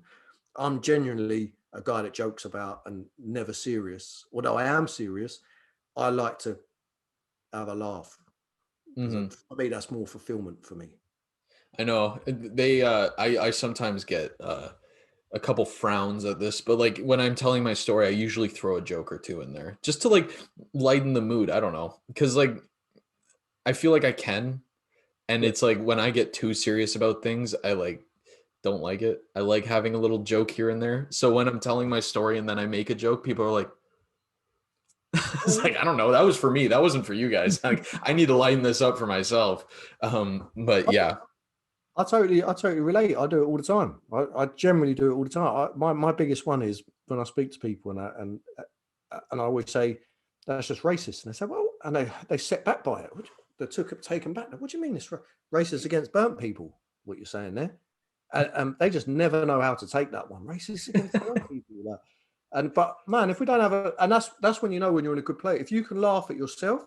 I'm genuinely a guy that jokes about and never serious. Although I am serious, I like to have a laugh because Hmm. for me that's more fulfillment for me. I know I sometimes get a couple frowns at this, but like when I'm telling my story, I usually throw a joke or two in there just to like lighten the mood. I don't know. Cause like I feel like I can. And Yeah. it's like when I get too serious about things, I like don't like it. I like having a little joke here and there. So when I'm telling my story and then I make a joke, people are like, it's like, I don't know, that was for me. That wasn't for you guys. Like I need to lighten this up for myself. But yeah. I totally relate. I do it all the time. I generally do it all the time. My biggest one is when I speak to people and I always say that's just racist, and they say, well, and they set back by it. They took it taken back. What do you mean it's racist against burnt people? What you're saying there? And they just never know how to take that one. Racist against burnt people. Like, and but man, if we don't have a, and that's when you know when you're in a good place. If you can laugh at yourself,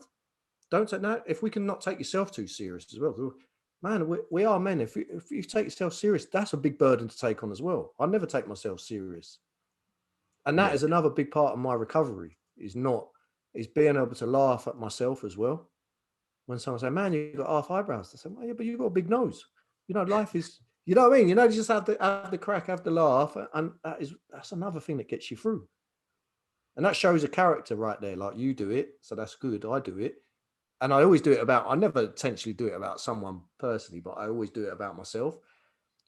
don't take that. If we can not take yourself too serious as well, man, we are men. If you take yourself serious, that's a big burden to take on as well. I never take myself serious, and that Yeah. is another big part of my recovery. Is being able to laugh at myself as well. When someone say, "Man, you got half eyebrows," I say, "Well, yeah, but you got a big nose." Life is. You know what I mean? You just have the crack, have the laugh, and that's another thing that gets you through. And that shows a character right there. Like you do it, so that's good. I do it, and I always do it about. I never intentionally do it about someone personally, but I always do it about myself,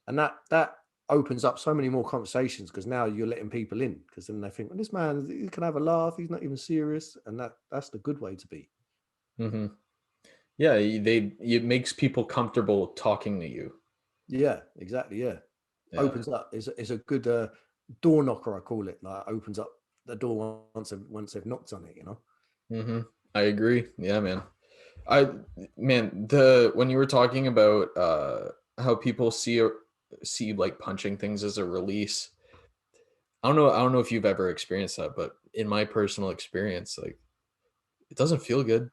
and that opens up so many more conversations because now you're letting people in because then they think, well, this man he can have a laugh. He's not even serious, and that's the good way to be. Hmm. Yeah. It makes people comfortable talking to you. Yeah, exactly. Yeah, Yeah. opens up is a good door knocker. I call it. Like opens up the door once they've knocked on it. Hmm. I agree. Yeah, man. I man, the when you were talking about how people see like punching things as a release, I don't know if you've ever experienced that, but in my personal experience, like it doesn't feel good.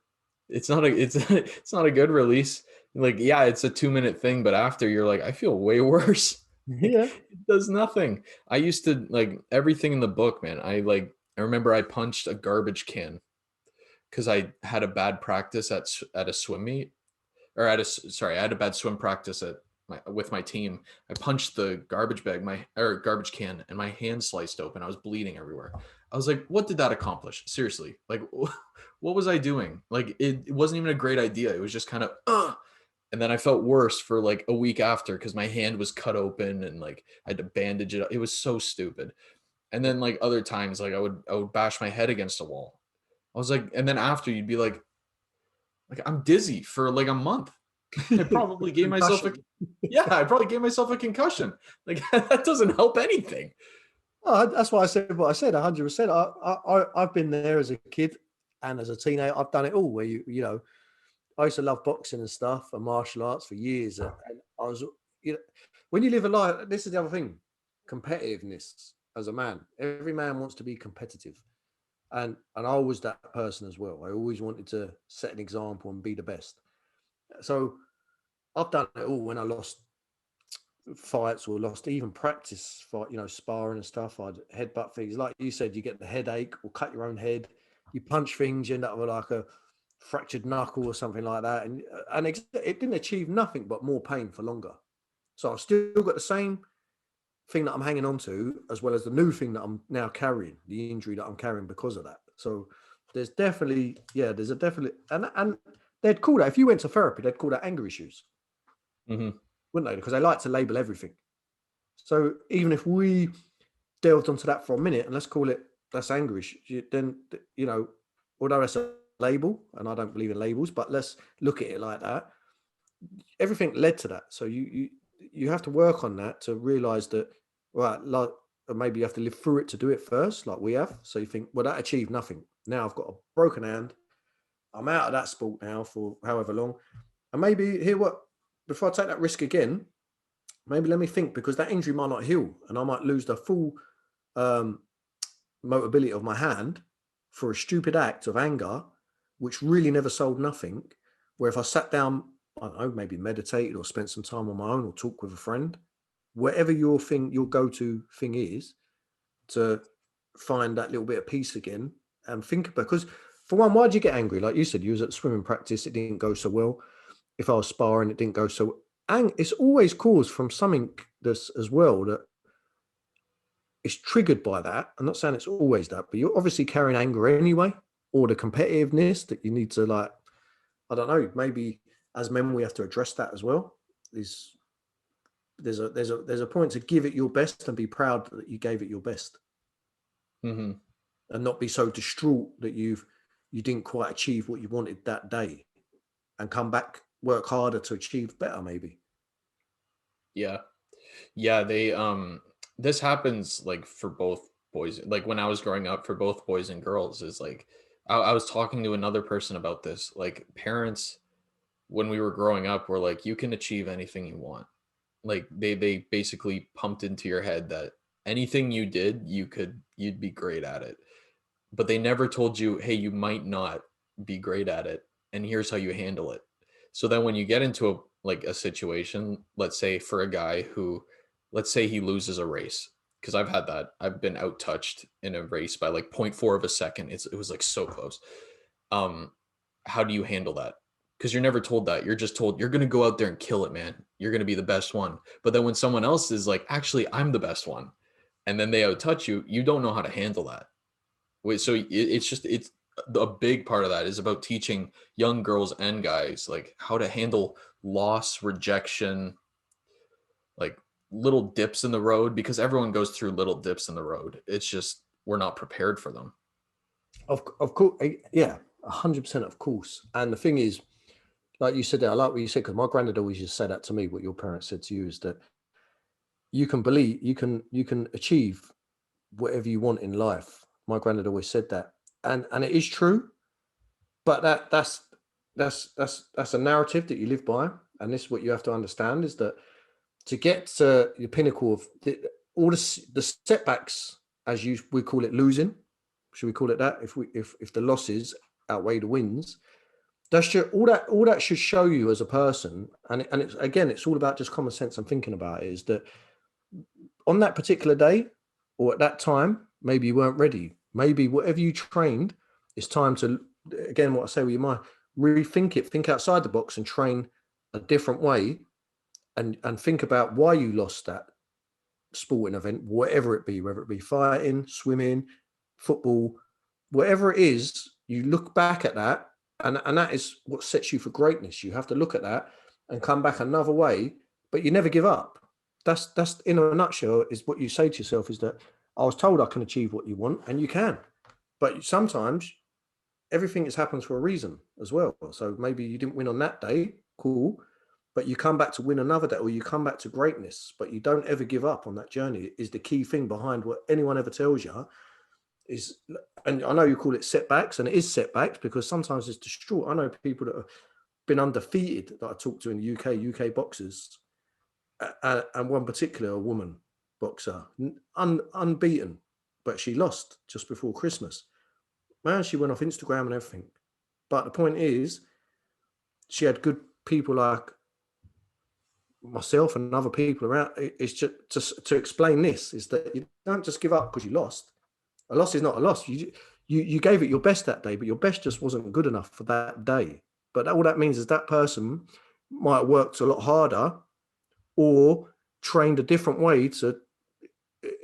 It's it's not a good release. Like yeah, it's a 2 minute thing, but after you're like, I feel way worse. Like Yeah. it does nothing. I used to like everything in the book, man. I remember I punched a garbage can because I had a bad practice at a swim meet or sorry, I had a bad swim practice with my team. I punched the garbage bag, my or garbage can, and my hand sliced open. I was bleeding everywhere. I was like, what did that accomplish? Seriously, like, what was I doing? Like, it wasn't even a great idea. It was just kind of, and then I felt worse for like a week after because my hand was cut open and like I had to bandage it up. It was so stupid. And then like other times, like I would bash my head against a wall. I was like, and then after you'd be like I'm dizzy for like a month. I probably gave myself a Concussion. yeah, I probably gave myself a concussion. Like that doesn't help anything. Oh, that's why I said what I said. 100%. I've been there as a kid and as a teenager. I've done it all. Where I used to love boxing and stuff and martial arts for years. And I was, when you live a life, this is the other thing, competitiveness as a man. Every man wants to be competitive, and I was that person as well. I always wanted to set an example and be the best. So I've done it all. When I lost fights or lost even practice fight, sparring and stuff, I'd headbutt things. Like you said, you get the headache or cut your own head. You punch things, you end up with like a fractured knuckle or something like that, and it didn't achieve nothing but more pain for longer. So I've still got the same thing that I'm hanging on to, as well as the new thing that I'm now carrying, the injury that I'm carrying because of that. So there's a definitely, and they'd call that, if you went to therapy, they'd call that anger issues, Hmm. wouldn't they? Because they like to label everything. So even if we delved onto that for a minute and let's call it that's anger issue, then although it's a label and I don't believe in labels, but let's look at it like that. Everything led to that. So you have to work on that to realize that right, like maybe you have to live through it to do it first, like we have. So you think, well, that achieved nothing. Now I've got a broken hand. I'm out of that sport now for however long. And maybe here what before I take that risk again, maybe let me think, because that injury might not heal and I might lose the full um mobility of my hand for a stupid act of anger, which really never sold nothing. Where if I sat down, I don't know, maybe meditated or spent some time on my own or talk with a friend, whatever your thing, your go-to thing is, to find that little bit of peace again and think, because for one, why'd you get angry? Like you said, you was at swimming practice, it didn't go so well. If I was sparring, it didn't go so. And it's always caused from something that's as well that is triggered by that. I'm not saying it's always that, but you're obviously carrying anger anyway, or the competitiveness that you need to, like, I don't know, maybe as men we have to address that as well. Is there's a point to give it your best and be proud that you gave it your best, Mm-hmm. and not be so distraught that you didn't quite achieve what you wanted that day, and come back, work harder to achieve better maybe. Yeah. Yeah, they this happens like for both boys. Like when I was growing up for both boys and girls is like I was talking to another person about this. Like parents when we were growing up were like you can achieve anything you want. Like they basically pumped into your head that anything you did, you'd be great at it. But they never told you, "Hey, you might not be great at it and here's how you handle it." So then when you get into a situation, let's say for a guy who let's say he loses a race because I've had that. I've been out touched in a race by like point 0.4 of a second. It was like so close. Um how do you handle that? Because you're never told that. You're just told you're going to go out there and kill it, man. You're going to be the best one. But then when someone else is like, actually, I'm the best one, and then they out touch you, you don't know how to handle that. Wait, so it's a big part of that is about teaching young girls and guys like how to handle loss, rejection, like little dips in the road because everyone goes through little dips in the road. It's just we're not prepared for them. Of course, yeah, 100% of course. And the thing is, like you said there, I like what you said, because my granddad always used to say that to me. What your parents said to you is that you can believe, you can achieve whatever you want in life. My granddad always said that, and it is true. But that's a narrative that you live by, and this is what you have to understand, is that to get to the pinnacle of all the setbacks, as you we call it, losing. Should we call it that? If the losses outweigh the wins, that's just, all that should show you as a person, and it's again, it's all about just common sense and thinking about it. Is that on that particular day or at that time, maybe you weren't ready. Maybe whatever you trained, it's time to, again, what I say with your mind, rethink it, think outside the box and train a different way, and think about why you lost that sporting event, whatever it be, whether it be fighting, swimming, football, whatever it is. You look back at that, and that is what sets you for greatness. You have to look at that and come back another way, but you never give up. That's in a nutshell, is what you say to yourself, is that I was told I can achieve what you want, and you can. But sometimes everything has happens for a reason as well. So maybe you didn't win on that day, cool, but you come back to win another day, or you come back to greatness. But you don't ever give up on that journey. Is the key thing behind what anyone ever tells you. Is, and I know you call it setbacks, and it is setbacks because sometimes it's distraught. I know people that have been undefeated that I talk to in the UK boxers, and one particular, a woman boxer, unbeaten, but she lost just before Christmas. Man, she went off Instagram and everything. But the point is, she had good people like myself and other people around. It's just to explain this, is that you don't just give up because you lost. A loss is not a loss. You gave it your best that day, but your best just wasn't good enough for that day. But all that means is that person might have worked a lot harder or trained a different way to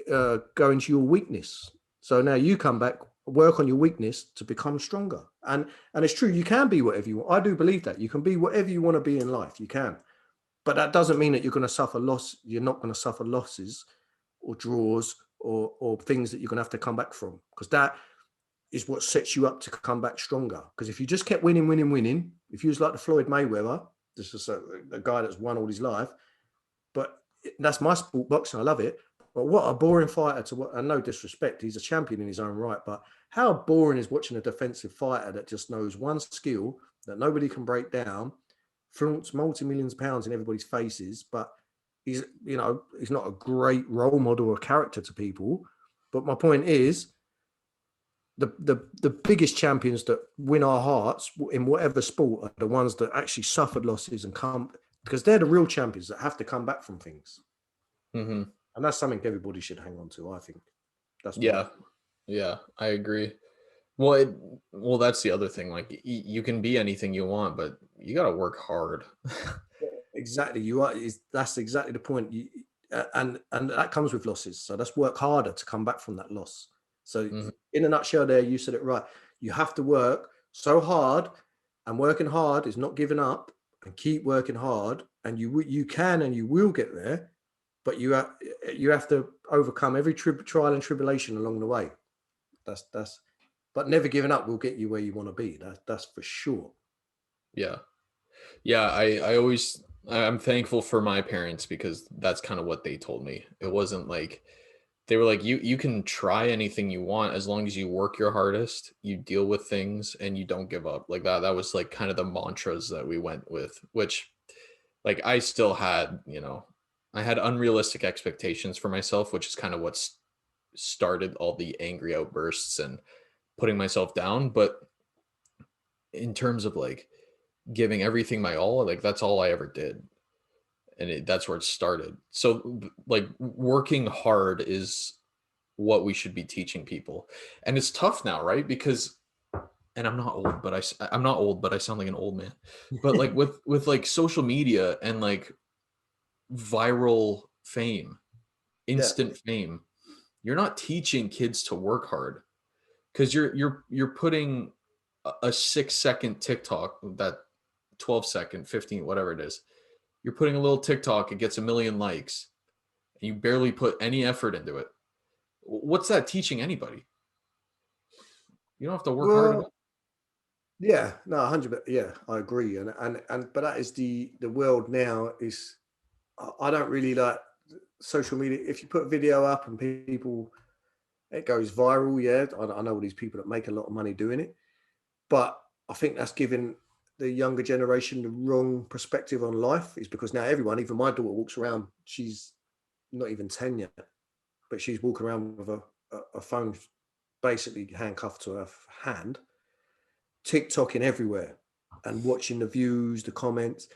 go into your weakness. So now you come back, work on your weakness to become stronger. And it's true, you can be whatever you want. I do believe that you can be whatever you want to be in life. You can, but that doesn't mean that you're going to suffer loss. You're not going to suffer losses or draws or things that you're going to have to come back from, because that is what sets you up to come back stronger. Because if you just kept winning, if you was like the Floyd Mayweather, this is a guy that's won all his life, but that's my sport, boxing, I love it. But what a boring fighter to what, and no disrespect, he's a champion in his own right, but how boring is watching a defensive fighter that just knows one skill that nobody can break down, flaunts multi-millions of pounds in everybody's faces, but he's, he's not a great role model or character to people. But my point is, the biggest champions that win our hearts in whatever sport are the ones that actually suffered losses and come, because they're the real champions that have to come back from things. Mm-hmm. And that's something everybody should hang on to, I think. That's Yeah. Yeah, I agree. Well, that's the other thing. Like, you can be anything you want, but you got to work hard. exactly. You are. That's exactly the point. And that comes with losses. So let's work harder to come back from that loss. So in a nutshell, there you said it right. You have to work so hard, and working hard is not giving up, and keep working hard, and you can and you will get there. But you have to overcome every trial and tribulation along the way. But never giving up will get you where you want to be. That's for sure. Yeah. I'm thankful for my parents, because that's kind of what they told me. It wasn't like, they were like, you can try anything you want as long as you work your hardest, you deal with things, and you don't give up. Like that was like kind of the mantras that we went with, which, like, I still had, I had unrealistic expectations for myself, which is kind of what started all the angry outbursts and putting myself down. But in terms of like giving everything my all, like that's all I ever did. And that's where it started. So like working hard is what we should be teaching people. And it's tough now, right? Because, and I'm not old, but I'm not old, but I sound like an old man. But like with like social media and like viral fame, instant fame, you're not teaching kids to work hard, because you're putting a 6-second TikTok, that 12-second, 15, whatever it is. You're putting a little TikTok, it gets 1 million likes, and you barely put any effort into it. What's that teaching anybody? You don't have to work hard at all. Yeah, no, 100%. Yeah, I agree. And but that is the world now. Is I don't really like social media. If you put a video up and people, it goes viral. Yeah, I know all these people that make a lot of money doing it, but I think that's giving the younger generation the wrong perspective on life. Is because now everyone, even my daughter, walks around. She's not even 10 yet, but she's walking around with a phone basically handcuffed to her hand, TikToking everywhere and watching the views, the comments.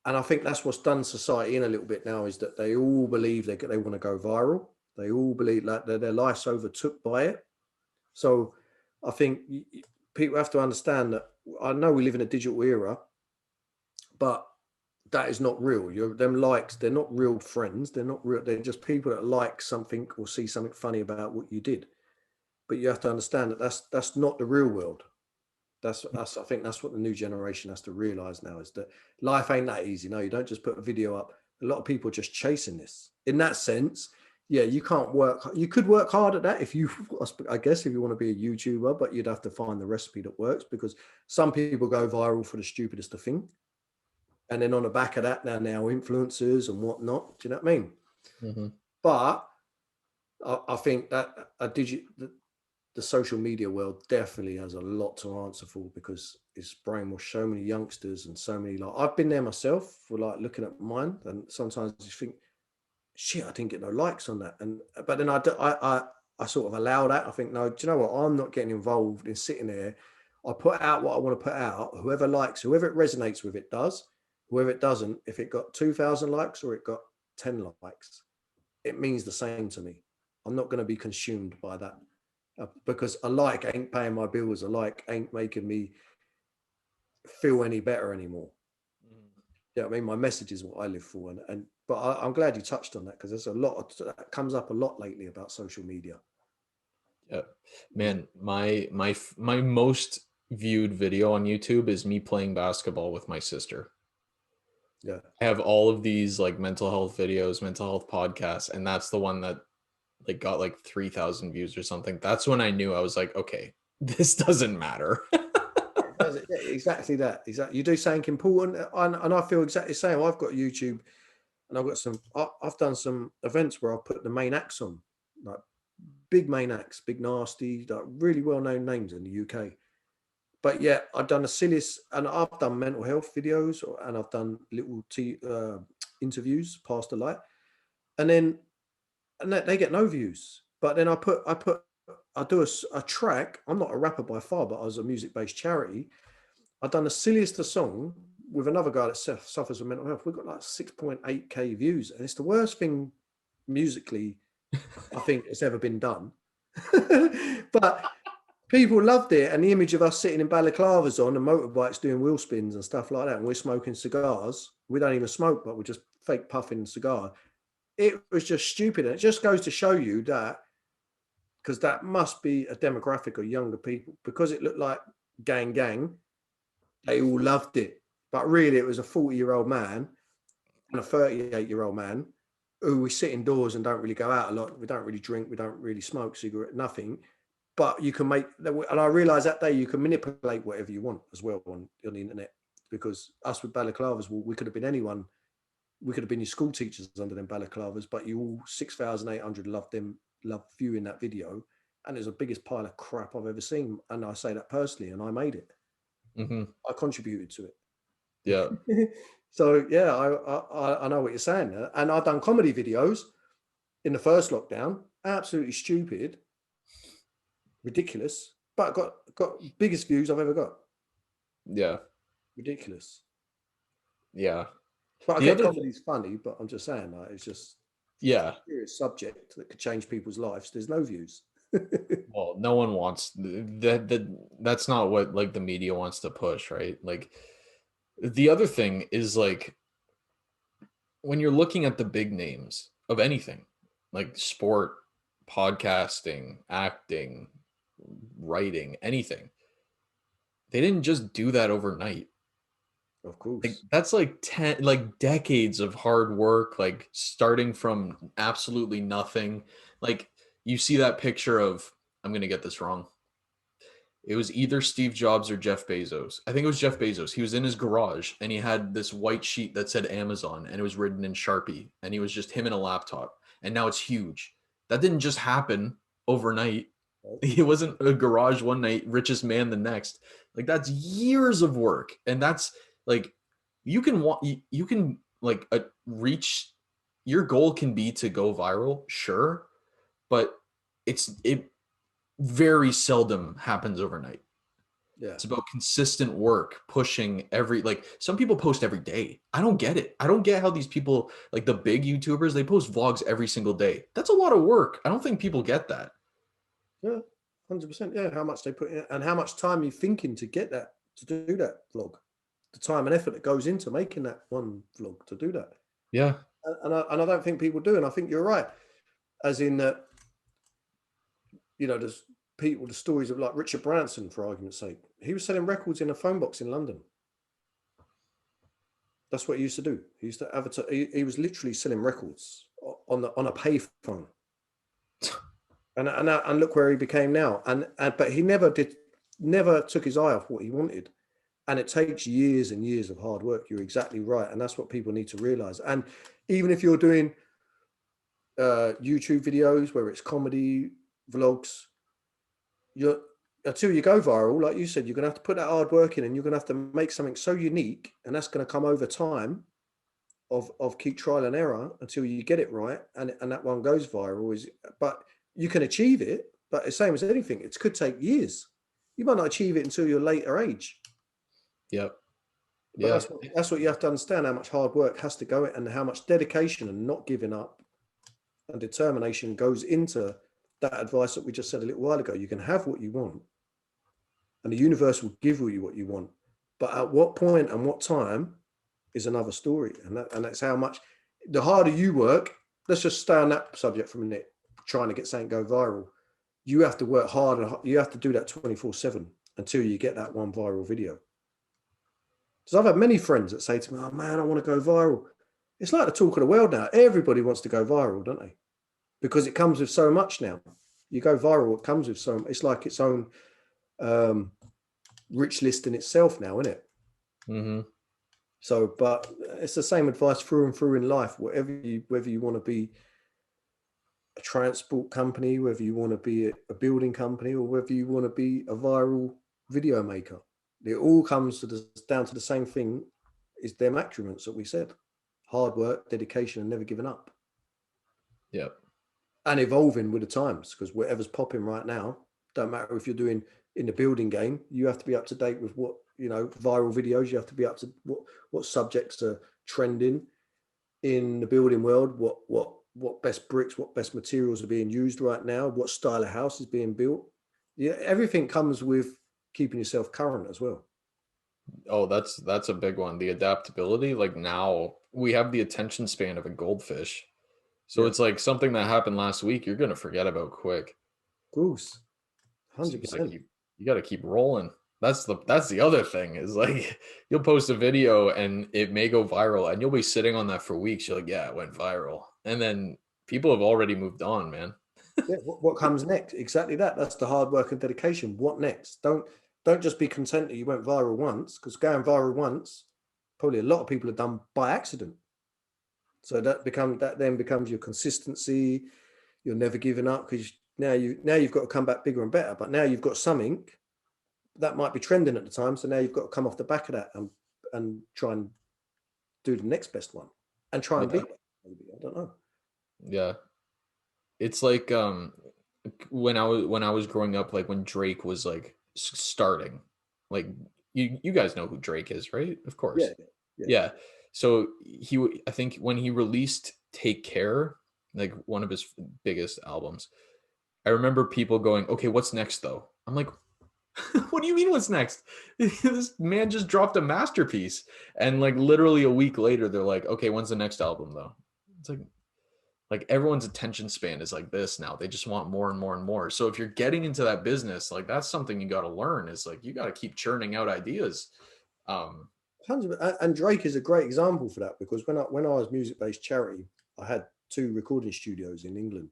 And I think that's what's done society in a little bit now, is that they all believe they want to go viral. They all believe like their life's overtook by it. So I think people have to understand that. I know we live in a digital era, but that is not real. Them likes, they're not real friends. They're not real. They're just people that like something or see something funny about what you did. But you have to understand that that's not the real world. That's I think that's what the new generation has to realize now, is that life ain't that easy. No, you don't just put a video up. A lot of people are just chasing this. In that sense, yeah, you can't work. You could work hard at that I guess, if you want to be a YouTuber, but you'd have to find the recipe that works, because some people go viral for the stupidest of thing. And then on the back of that, they're now influencers and whatnot. Do you know what I mean? Mm-hmm. But I think that the social media world definitely has a lot to answer for, because it's brainwashed so many youngsters and so many, like, I've been there myself for like looking at mine, and sometimes you think, shit, I didn't get no likes on that. But then I sort of allow that. I think, no, do you know what? I'm not getting involved in sitting there. I put out what I want to put out. Whoever likes, whoever it resonates with, it does. Whoever it doesn't, if it got 2,000 likes or it got 10 likes, it means the same to me. I'm not going to be consumed by that, because a like ain't paying my bills. A like ain't making me feel any better anymore. Yeah, I mean, my message is what I live for, but I'm glad you touched on that, because there's a lot that comes up a lot lately about social media. Yeah, man, my most viewed video on YouTube is me playing basketball with my sister. Yeah, I have all of these like mental health videos, mental health podcasts, and that's the one that like got like 3,000 views or something. That's when I knew, I was like, okay, this doesn't matter. exactly that. Exactly, you do something important, and I feel exactly the same. I've got YouTube. and I've done some events where I've put the main acts on, like big main acts, Big Nasty, like really well-known names in the UK. But yeah, I've done the silliest, and I've done mental health videos, and I've done little interviews, past the light, and they get no views. But then I do a track. I'm not a rapper by far, but I was a music-based charity. I've done the silliest of song with another guy that suffers from mental health. We've got like 6.8K views, and it's the worst thing musically I think it's ever been done. But people loved it, and the image of us sitting in balaclavas on and motorbikes doing wheel spins and stuff like that, and we're smoking cigars. We don't even smoke, but we're just fake puffing cigar. It was just stupid, and it just goes to show you that, because that must be a demographic of younger people, because it looked like gang. They all loved it, but really it was a 40-year-old man and a 38-year-old man who we sit indoors and don't really go out a lot. We don't really drink. We don't really smoke cigarette, nothing. But you can make, and I realized that day you can manipulate whatever you want as well on the internet, because us with balaclavas, well, we could have been anyone. We could have been your school teachers under them balaclavas, but you all 6,800 loved viewing that video. And it's the biggest pile of crap I've ever seen. And I say that personally, and I made it. Mm-hmm. I contributed to it. Yeah. So yeah, I know what you're saying, and I've done comedy videos in the first lockdown. Absolutely stupid, ridiculous, but got biggest views I've ever got. Yeah. Ridiculous. Yeah. But I get comedy's funny, but I'm just saying, like, it's just a serious subject that could change people's lives. There's no views. Well, no one wants that. That's not what like the media wants to push, right? Like the other thing is like when you're looking at the big names of anything, like sport, podcasting, acting, writing, anything, they didn't just do that overnight. Of course. Like that's like decades of hard work, like starting from absolutely nothing. Like you see that picture of, I'm going to get this wrong. It was either Steve Jobs or Jeff Bezos. I think it was Jeff Bezos. He was in his garage and he had this white sheet that said Amazon and it was written in Sharpie and he was just him and a laptop. And now it's huge. That didn't just happen overnight. It wasn't a garage one night, richest man the next. Like that's years of work. And that's like, you can like reach, your goal can be to go viral, sure. But it very seldom happens overnight. Yeah. It's about consistent work, pushing like some people post every day. I don't get it. I don't get how these people, like the big YouTubers, they post vlogs every single day. That's a lot of work. I don't think people get that. Yeah, 100%. Yeah, how much they put in and how much time you're thinking to get that, to do that vlog. The time and effort that goes into making that one vlog to do that. Yeah. And I don't think people do. And I think you're right. As in that, there's people, the stories of like Richard Branson, for argument's sake. He was selling records in a phone box in London. That's what he used to do. He used to advertise. He was literally selling records on a payphone. And look where he became now. But he never took his eye off what he wanted. And it takes years and years of hard work. You're exactly right. And that's what people need to realize. And even if you're doing YouTube videos, where it's comedy, vlogs, until you go viral, like you said, you're going to have to put that hard work in and you're going to have to make something so unique. And that's going to come over time of keep trial and error until you get it right. And that one goes viral. But you can achieve it. But the same as anything, it could take years. You might not achieve it until your later age. Yep. But yeah. that's what you have to understand, how much hard work has to go and how much dedication and not giving up and determination goes into that advice that we just said a little while ago. You can have what you want and the universe will give you what you want. But at what point and what time is another story. And that's how much, the harder you work, let's just stay on that subject for a minute, trying to get something go viral. You have to work hard and you have to do that 24/7 until you get that one viral video. Because I've had many friends that say to me, oh man, I want to go viral. It's like the talk of the world now. Everybody wants to go viral, don't they? Because it comes with so much now. You go viral, it comes with so, it's like its own rich list in itself now, isn't it? Mm-hmm. So, but it's the same advice through and through in life. Whether you want to be a transport company, whether you want to be a building company, or whether you want to be a viral video maker, it all comes to down to the same thing: is them attributes that we said: hard work, dedication, and never giving up, Yep. and evolving with the times. Because whatever's popping right now, don't matter if you're doing in the building game, you have to be up to date with what, viral videos. You have to be up to what subjects are trending in the building world, what best bricks, what best materials are being used right now, what style of house is being built. Yeah, everything comes with keeping yourself current as well. Oh, that's a big one. The adaptability. Like now we have the attention span of a goldfish. So Yeah, it's like something that happened last week, you're gonna forget about quick. Bruce, So 100%. you gotta keep rolling. That's the other thing is like you'll post a video and it may go viral and you'll be sitting on that for weeks. You're like, yeah, it went viral. And then people have already moved on, man. Yeah, what comes next? Exactly that. That's the hard work and dedication. What next? Don't just be content that you went viral once, because going viral once, probably a lot of people have done by accident. So that then becomes your consistency. You're never giving up, because now you've got to come back bigger and better. But now you've got something that might be trending at the time. So now you've got to come off the back of that and try and do the next best one and try and Yeah. beat it. Maybe, I don't know. Yeah. It's like when I was growing up, like when Drake was like starting, like you guys know who Drake is, right? Of Yeah, course. yeah, Yeah. So I think when he released Take Care, like one of his biggest albums, I remember people going, "Okay, what's next though?" I'm like, "What do you mean what's next? This man just dropped a masterpiece." And like literally a week later they're like, "Okay, when's the next album though?" It's like everyone's attention span is like this now. They just want more and more and more. So if you're getting into that business, like that's something you got to learn is like you got to keep churning out ideas. Um, 100. And Drake is a great example for that, because when I was music based charity, I had two recording studios in England.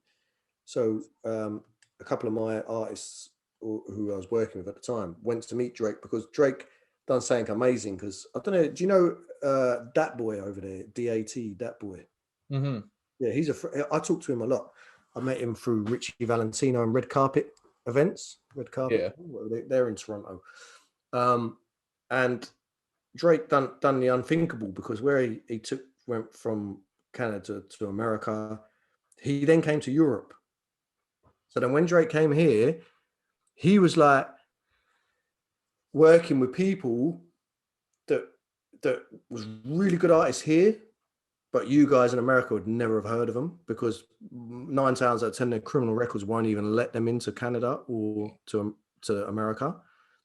So a couple of my artists who I was working with at the time went to meet Drake, because Drake done something amazing. Because I don't know, do you know Dat Boy over there, Dat Boy? mhm. Yeah, I talk to him a lot. I met him through Richie Valentino and red carpet events. Red carpet, Yeah. they're in Toronto. And Drake done the unthinkable, because where he went from Canada to America, he then came to Europe. So then when Drake came here, he was like working with people that was really good artists here, but you guys in America would never have heard of them, because 9 times out of 10, their criminal records won't even let them into Canada or to America.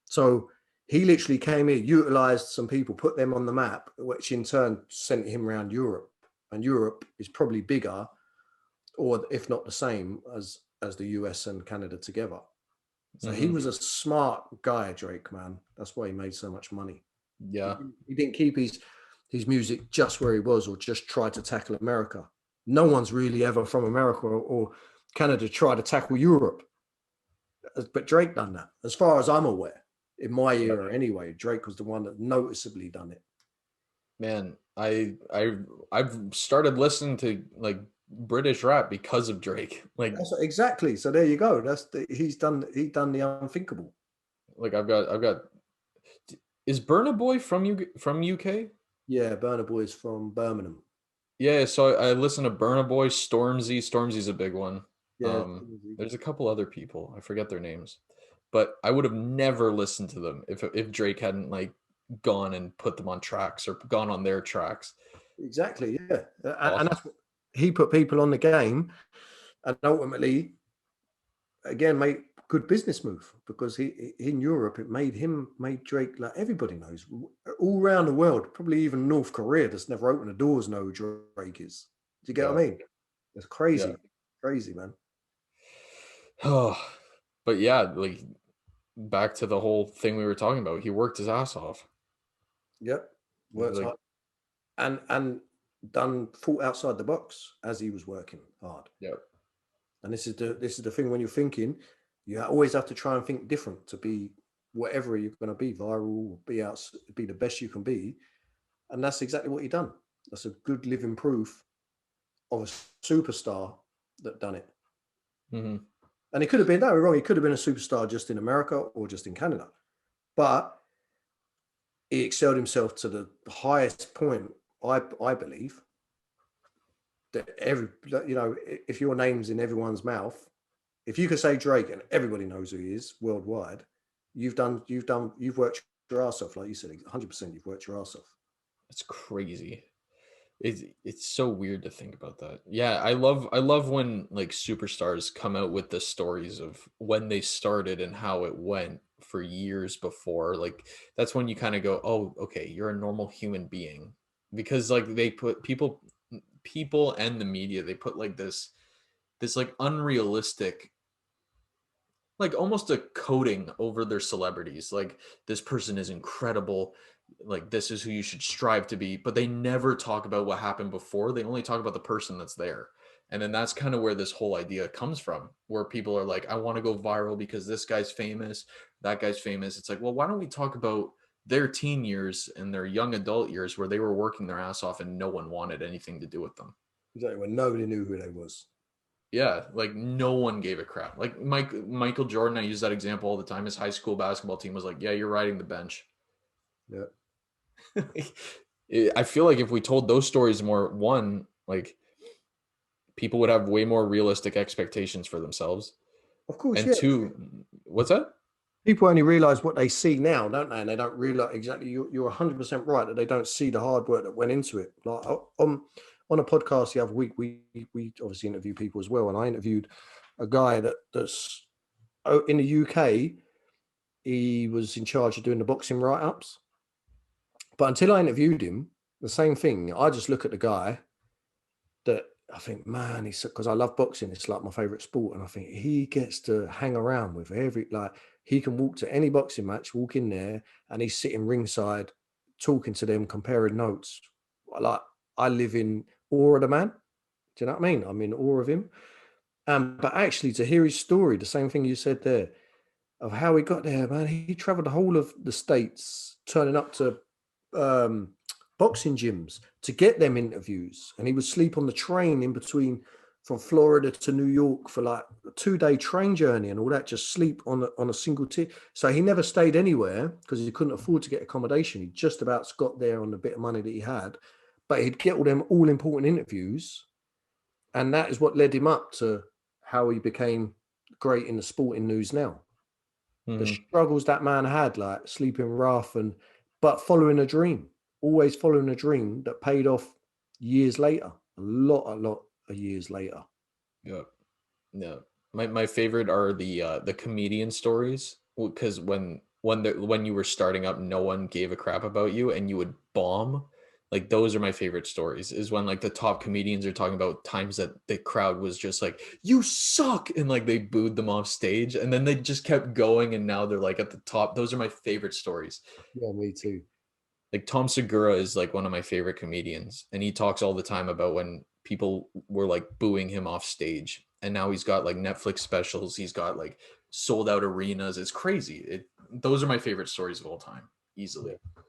So he literally came here, utilized some people, put them on the map, which in turn sent him around Europe. And Europe is probably bigger, or if not the same as the US and Canada together. So he Mhm. was a smart guy, Drake, man. That's why he made so much money. Yeah. He didn't keep his music just where he was, or just try to tackle America. No one's really ever from America or Canada tried to tackle Europe. But Drake done that, as far as I'm aware. In my Yeah. era, anyway, Drake was the one that noticeably done it. Man, I've started listening to like British rap because of Drake. Exactly. So there you go. He done the unthinkable. I've got is Burna Boy from UK? Yeah, Burna Boy is from Birmingham. Yeah, so I listen to Burna Boy, Stormzy. Stormzy's a big one. Yeah, There's a couple other people. I forget their names. But I would have never listened to them if Drake hadn't like gone and put them on tracks or gone on their tracks. exactly. Yeah, and Awesome. that's what he put people on the game, and ultimately, again, made good business move, because he in Europe it made Drake, like everybody knows, all around the world, probably even North Korea that's never opened the doors know who Drake is. Do you get Yeah. what I mean? It's Yeah. crazy, man. Oh, but yeah, like back to the whole thing we were talking about. He worked his ass off. Yep, worked Like, hard and done thought outside the box as he was working hard. yeah. And this is the thing, when you're thinking, you always have to try and think different to be whatever you're going to be, viral, be the best you can be. And that's exactly what he done. That's a good living proof of a superstar that done it. Mm-hmm. And he could have been, no, wrong, he could have been a superstar just in America or just in Canada. But he excelled himself to the highest point, I believe, that if your name's in everyone's mouth, if you could say Drake and everybody knows who he is worldwide, you've worked your ass off, like you said, 100%. You've worked your ass off. It's crazy. It's so weird to think about that. Yeah, I love when like superstars come out with the stories of when they started and how it went for years before. Like that's when you kind of go, "Oh, okay, you're a normal human being." Because like they put people and the media, they put like this like unrealistic, like almost a coating over their celebrities. Like this person is incredible, like this is who you should strive to be, but they never talk about what happened before. They only talk about the person that's there. And then that's kind of where this whole idea comes from, where people are like, I want to go viral because this guy's famous, that guy's famous. It's like, well, why don't we talk about their teen years and their young adult years where they were working their ass off and no one wanted anything to do with them? Exactly, when nobody knew who they was. Yeah, like no one gave a crap. Like Michael Jordan, I use that example all the time. His high school basketball team was like, "Yeah, you're riding the bench." Yeah. I feel like if we told those stories more, one, like people would have way more realistic expectations for themselves, Of course, and yeah. two, what's that? People only realize what they see now, don't they? And they don't realize exactly. You're 100% right that they don't see the hard work that went into it. Like on a podcast the other week, we obviously interview people as well, and I interviewed a guy that's in the UK. He was in charge of doing the boxing write-ups, but until I interviewed him, the same thing. I just look at the guy that I think, man, he's, because I love boxing. It's like my favorite sport, and I think he gets to hang around with he can walk to any boxing match, walk in there, and he's sitting ringside, talking to them, comparing notes. Like I live in awe of the man. Do you know what I mean? I'm in awe of him. But actually, to hear his story, the same thing you said there, of how he got there, man. He traveled the whole of the States, turning up to boxing gyms to get them interviews. And he would sleep on the train in between from Florida to New York for like a 2-day train journey and all that, just sleep on a single ticket. So he never stayed anywhere because he couldn't afford to get accommodation. He just about got there on the bit of money that he had, but he'd get all them all important interviews. And that is what led him up to how he became great in the sporting news now. The Mm-hmm. struggles that man had, like sleeping rough but following a dream, always following a dream that paid off years later, a lot of years later. Yeah, yeah. My favorite are the comedian stories, because when you were starting up, no one gave a crap about you, and you would bomb. Like those are my favorite stories. Is when like the top comedians are talking about times that the crowd was just like, "You suck," and like they booed them off stage, and then they just kept going, and now they're like at the top. Those are my favorite stories. Yeah, me too. Like Tom Segura is like one of my favorite comedians, and he talks all the time about when people were like booing him off stage, and now he's got like Netflix specials, he's got like sold out arenas. It's crazy. Those are my favorite stories of all time, easily. Yeah.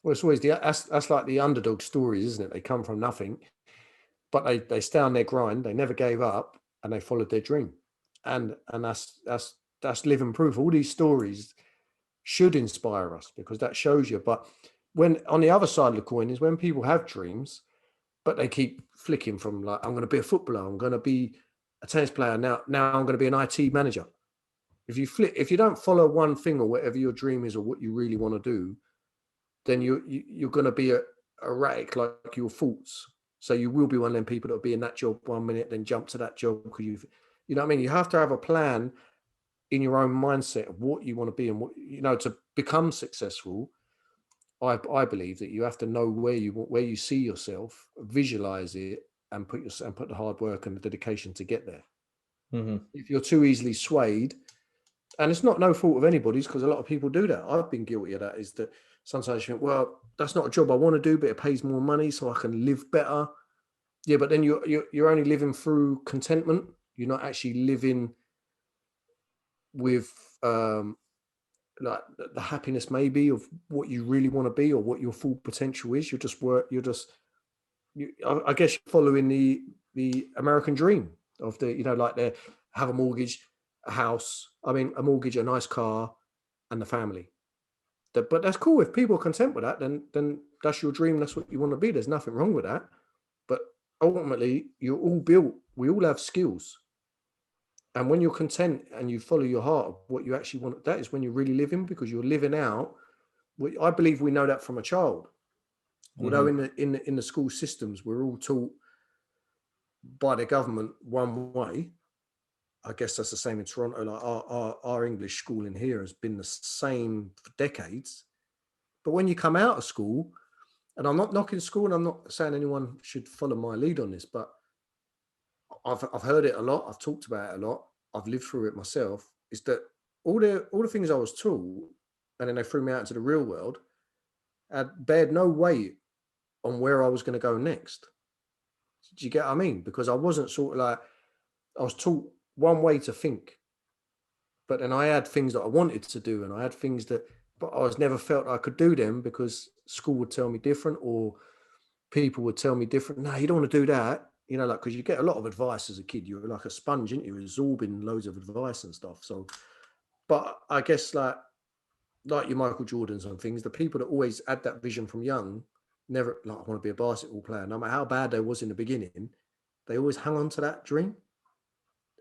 Well, it's always that's like the underdog stories, isn't it? They come from nothing, but they stay on their grind. They never gave up, and they followed their dream. And that's living proof. All these stories should inspire us because that shows you. But when on the other side of the coin is when people have dreams, but they keep flicking from like, I'm going to be a footballer, I'm going to be a tennis player, now I'm going to be an IT manager. If you don't follow one thing or whatever your dream is or what you really want to do, then you're going to be erratic like your thoughts. So you will be one of them people that'll be in that job 1 minute, then jump to that job because you know what I mean? You have to have a plan in your own mindset of what you want to be and what, to become successful. I believe that you have to know where you see yourself, visualize it, and put the hard work and the dedication to get there. Mm-hmm. If you're too easily swayed, and it's not no fault of anybody's, because a lot of people do that. I've been guilty of that. Is that sometimes you think, well, that's not a job I want to do, but it pays more money, so I can live better. Yeah, but then you're only living through contentment. You're not actually living with like the happiness maybe of what you really want to be or what your full potential is. You're just I guess you're following the American dream of the, like they have a mortgage, a house, I mean, a mortgage, a nice car, and the family. But that's cool. If people are content with that, then that's your dream. That's what you want to be. There's nothing wrong with that. But ultimately, you're all built. We all have skills. And when you're content and you follow your heart of what you actually want, that is when you're really living, because you're living out. I believe we know that from a child. Although in the school systems, we're all taught by the government one way. I guess that's the same in Toronto. Like our English schooling here has been the same for decades. But when you come out of school, and I'm not knocking school, and I'm not saying anyone should follow my lead on this, but I've heard it a lot. I've talked about it a lot. I've lived through it myself. Is that all the things I was taught, and then they threw me out into the real world, had bared no weight on where I was going to go next. Do you get what I mean? Because I wasn't sort of like, I was taught one way to think, but then I had things that I wanted to do, and I had things that, but I was never felt I could do them because school would tell me different, or people would tell me different. No, you don't want to do that. Like, because you get a lot of advice as a kid. You're like a sponge, aren't you? Absorbing loads of advice and stuff. So, but I guess like your Michael Jordans and things, the people that always had that vision from young, never like, I want to be a basketball player. No matter how bad they was in the beginning, they always hung on to that dream,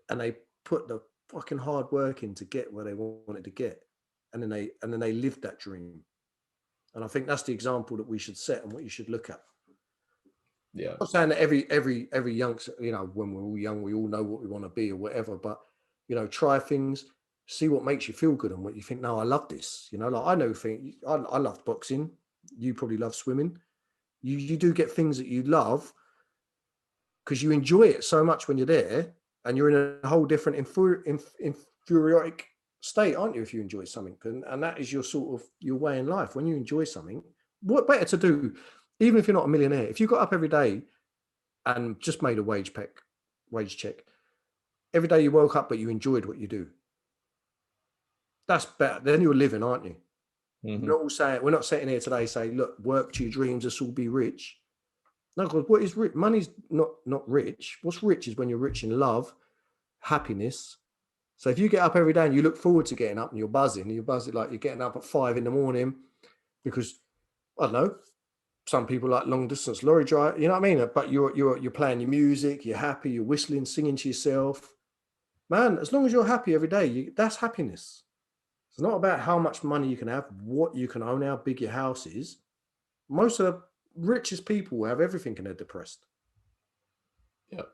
and they put the fucking hard work in to get where they wanted to get, and then they lived that dream. And I think that's the example that we should set and what you should look at. Yeah. I'm not saying that every youngster, when we're all young, we all know what we want to be or whatever, but try things, see what makes you feel good and what you think, no, I love this. Like I know I loved boxing. You probably love swimming. You do get things that you love because you enjoy it so much when you're there, and you're in a whole different inferioric state, aren't you, if you enjoy something? And that is your sort of your way in life. When you enjoy something, what better to do, even if you're not a millionaire? If you got up every day and just made a wage check every day, you woke up but you enjoyed what you do, that's better. Then you're living, aren't you? We're not sitting here today saying, look, work to your dreams, us all be rich. No, because what is rich? Money's not rich. What's rich is when you're rich in love, happiness. So if you get up every day and you look forward to getting up and you're buzzing like you're getting up at 5 a.m, because I don't know, some people like long distance lorry drive, you know what I mean? But you're playing your music, you're happy, you're whistling, singing to yourself. Man, as long as you're happy every day, that's happiness. It's not about how much money you can have, what you can own, how big your house is. Most of the richest people have everything and they're depressed. Yep.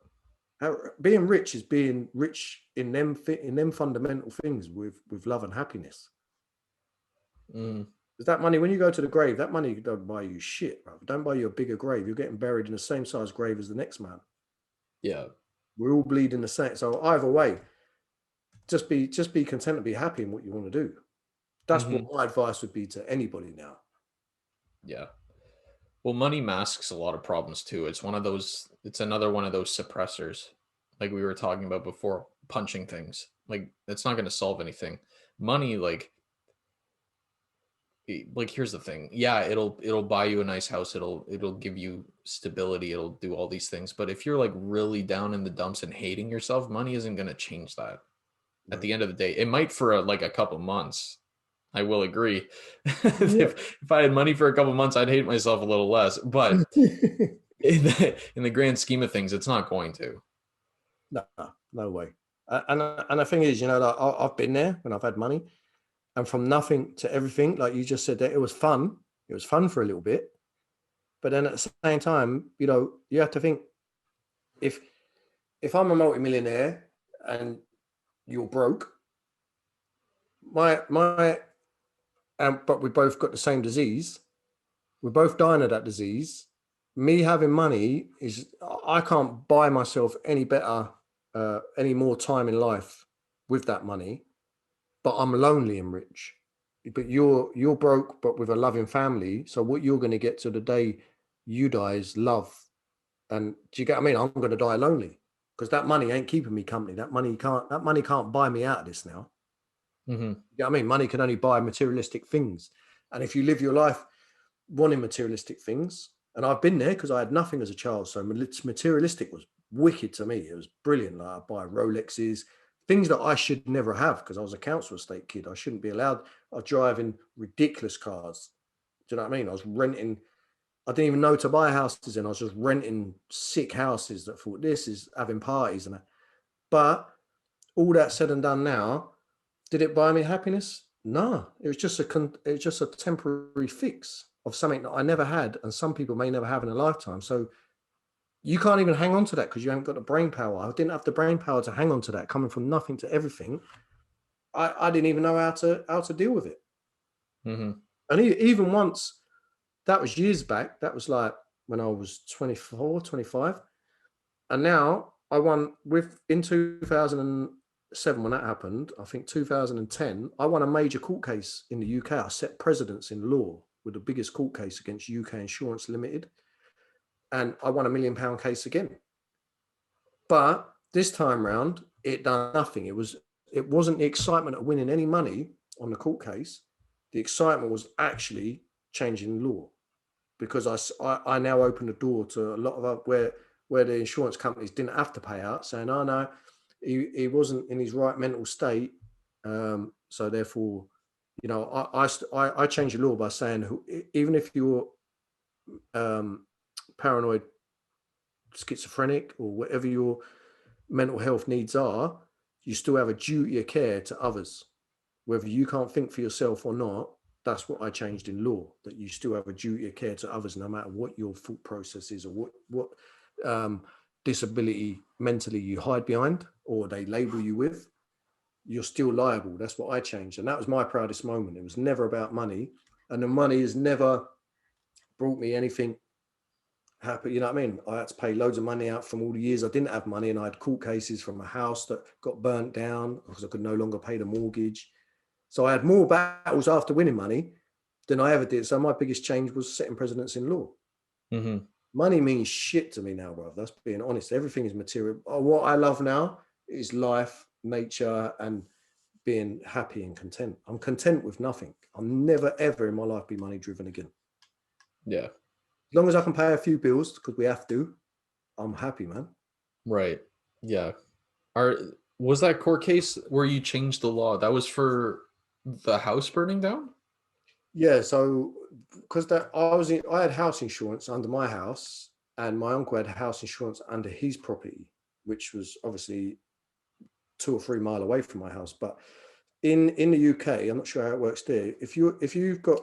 Being rich is being rich in them fundamental things with love and happiness. Because that money, when you go to the grave, that money don't buy you shit, bro. Don't buy you a bigger grave. You're getting buried in the same size grave as the next man. Yeah. We're all bleeding the same. So either way, just be content to be happy in what you want to do. That's what my advice would be to anybody now. Yeah. Well, money masks a lot of problems too. It's another one of those suppressors, like we were talking about before, punching things. Like, it's not going to solve anything. Money, like here's the thing. Yeah, it'll buy you a nice house. It'll give you stability. It'll do all these things. But if you're like really down in the dumps and hating yourself, money isn't going to change that. At the end of the day, it might for a couple months. I will agree. If I had money for a couple months, I'd hate myself a little less. But in the grand scheme of things, it's not going to. No way. And the thing is, like I've been there when I've had money, and from nothing to everything, like you just said, that it was fun. It was fun for a little bit, but then at the same time, you have to think, if I'm a multimillionaire and you're broke, but we both got the same disease. We're both dying of that disease. Me having money I can't buy myself any better, any more time in life with that money, but I'm lonely and rich. But you're broke, but with a loving family. So what you're going to get to the day you die is love. And do you get what I mean? I'm going to die lonely because that money ain't keeping me company. That money can't buy me out of this now. Mm-hmm. You know what I mean? Money can only buy materialistic things. And if you live your life wanting materialistic things, and I've been there because I had nothing as a child, so materialistic was wicked to me. It was brilliant. Like, I buy Rolexes, things that I should never have because I was a council estate kid. I shouldn't be allowed. I was driving ridiculous cars. Do you know what I mean? I was renting. I didn't even know to buy houses, and I was just renting sick houses that thought this is having parties and that. But all that said and done now, did it buy me happiness? No, it was just it's just a temporary fix of something that I never had, and some people may never have in a lifetime. So you can't even hang on to that because you haven't got the brain power. I didn't have the brain power to hang on to that, coming from nothing to everything. I didn't even know how to deal with it. Mm-hmm. And even once, that was years back. That was like when I was 24, 25. And now I won in 2007 when that happened. I think 2010, I won a major court case in the UK. I set precedents in law with the biggest court case against UK Insurance Limited. And I won £1 million case again. But this time round, it done nothing. It wasn't the excitement of winning any money on the court case. The excitement was actually changing law, because I now open the door to a lot of where the insurance companies didn't have to pay out, saying, oh no, he wasn't in his right mental state, so therefore, you know, I changed the law by saying, even if you're paranoid, schizophrenic, or whatever your mental health needs are, you still have a duty of care to others, whether you can't think for yourself or not. That's what I changed in law, that you still have a duty of care to others, no matter what your thought process is, or what disability mentally you hide behind or they label you with. You're still liable. That's what I changed, and that was my proudest moment. It was never about money, and the money has never brought me anything happy. You know what I mean? I had to pay loads of money out from all the years I didn't have money, and I had court cases from a house that got burnt down because I could no longer pay the mortgage. So I had more battles after winning money than I ever did. So my biggest change was setting precedents in law. Mm-hmm. Money means shit to me now, bro. That's being honest. Everything is material. What I love now is life, nature, and being happy and content. I'm content with nothing. I'll never, ever in my life be money driven again. Yeah. As long as I can pay a few bills, because we have to, I'm happy, man. Right. Yeah. Was that court case where you changed the law? That was for the house burning down? Yeah, so because I had house insurance under my house, and my uncle had house insurance under his property, which was obviously 2 or 3 miles away from my house. But in the UK, I'm not sure how it works there. If you've got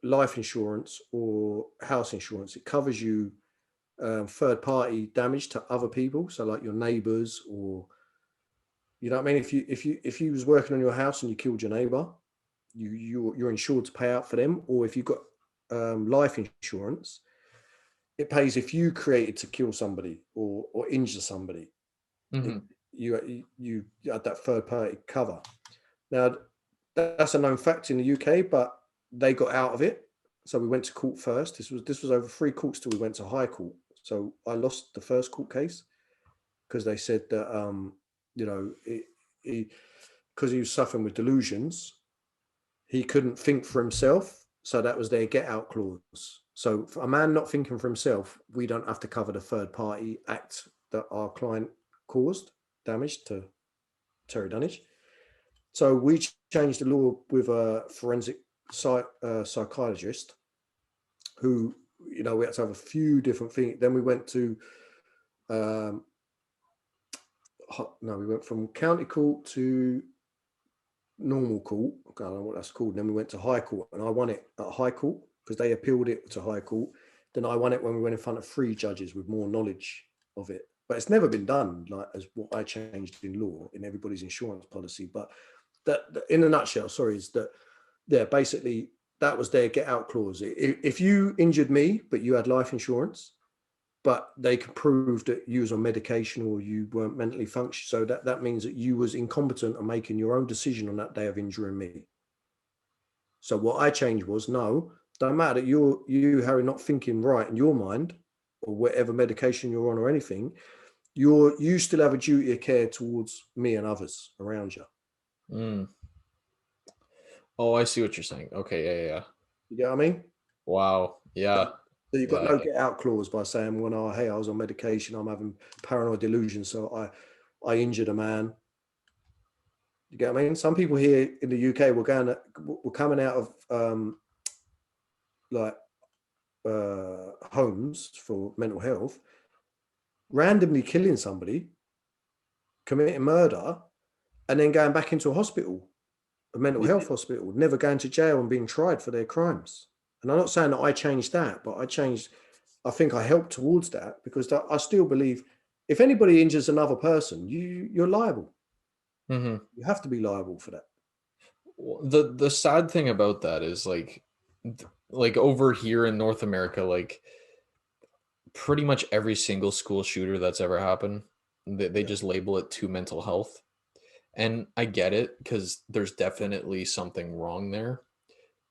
life insurance or house insurance, it covers you third party damage to other people, so like your neighbours, or you know what I mean. If you was working on your house and you killed your neighbour, you're insured to pay out for them. Or if you've got life insurance, it pays if you created to kill somebody or injure somebody. Mm-hmm. You had that third party cover. Now that's a known fact in the UK, but they got out of it. So we went to court first. This was over 3 courts till we went to high court. So I lost the first court case because they said that you know, because he was suffering with delusions, he couldn't think for himself. So that was their get out clause. So for a man not thinking for himself, we don't have to cover the third party act that our client caused damage to Terry Dunnage. So we changed the law with a forensic psychologist who, you know, we had to have a few different things. Then we went to, we went from county court to normal court. I don't know what that's called. And then we went to high court, and I won it at high court because they appealed it to high court. Then I won it when we went in front of 3 judges with more knowledge of it. But it's never been done like as what I changed in law in everybody's insurance policy. But that, in a nutshell, sorry, is that, yeah, basically that was their get out clause. If you injured me, but you had life insurance, but they could prove that you was on medication or you weren't mentally functioning, so that means that you was incompetent of making your own decision on that day of injuring me. So what I changed was, no, don't matter that you Harry not thinking right in your mind or whatever medication you're on or anything, you still have a duty of care towards me and others around you. Mm. Oh, I see what you're saying. Okay, yeah. You get what I mean? Wow. Yeah. So you've got Yeah. no get out clause by saying, well, no, hey, I was on medication, I'm having paranoid delusions, so I injured a man. You get what I mean? Some people here in the UK we're coming out of like homes for mental health, randomly killing somebody, committing murder, and then going back into a hospital, a mental health hospital, never going to jail and being tried for their crimes. And I'm not saying that I changed that, but I think I helped towards that, because I still believe if anybody injures another person, you're liable. Hmm. You have to be liable for that. The sad thing about that is like over here in North America, like pretty much every single school shooter that's ever happened, they Yeah. just label it to mental health. And I get it because there's definitely something wrong there.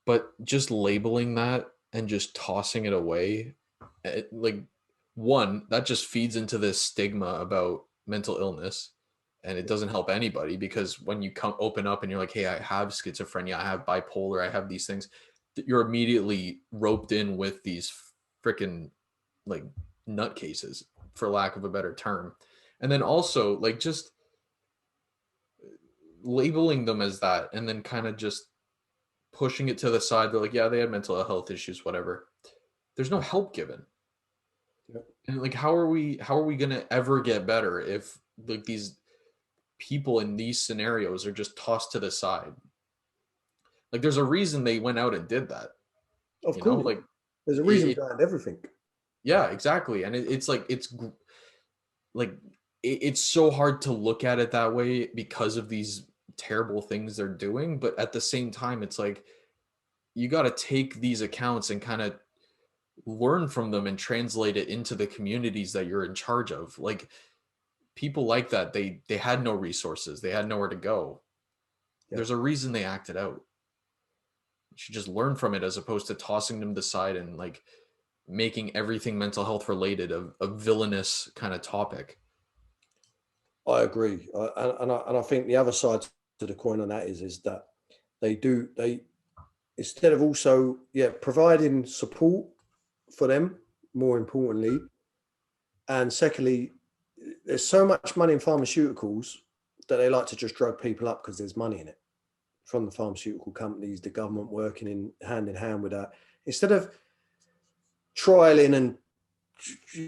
But just labeling that and just tossing it away, like one, that just feeds into this stigma about mental illness. And it doesn't help anybody because when you come open up and you're like, hey, I have schizophrenia, I have bipolar, I have these things, you're immediately roped in with these freaking like nutcases, for lack of a better term. And then also like just labeling them as that and then kind of just pushing it to the side. They're like, yeah, they had mental health issues, whatever. There's no help given. Yeah. And like how are we gonna ever get better if like these people in these scenarios are just tossed to the side? Like there's a reason they went out and did that, Of you know? course, Like there's a reason it behind everything. yeah, exactly. And it's like like it's so hard to look at it that way because of these terrible things they're doing, but at the same time it's like you got to take these accounts and kind of learn from them and translate it into the communities that you're in charge of. Like people like that, they had no resources, they had nowhere to go. Yeah. There's a reason they acted out. You should just learn from it as opposed to tossing them to the side and like making everything mental health related a villainous kind of topic. I agree, and I think the other side to the coin on that is that they instead of also providing support for them, more importantly, and secondly, there's so much money in pharmaceuticals that they like to just drug people up because there's money in it from the pharmaceutical companies, the government working in hand with that, instead of trialing and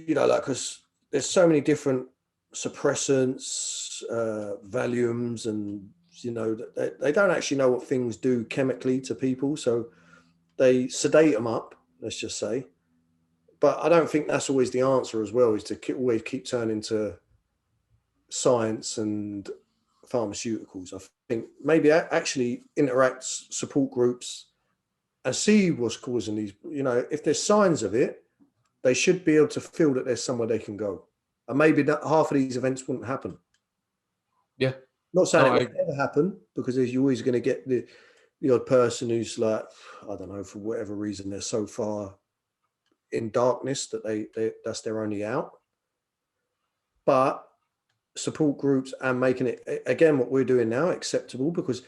like, because there's so many different suppressants, Valiums, and they don't actually know what things do chemically to people, so they sedate them up, let's just say. But I don't think that's always the answer as well, is to always keep turning to science and pharmaceuticals. I think maybe actually interact support groups and see what's causing these. If there's signs of it, they should be able to feel that there's somewhere they can go. And maybe that half of these events wouldn't happen. Yeah. Not saying No, it would never happen, because you're always going to get the odd person who's like, I don't know, for whatever reason, they're so far in darkness that they that's their only out. But support groups and making it, again, what we're doing now, acceptable, because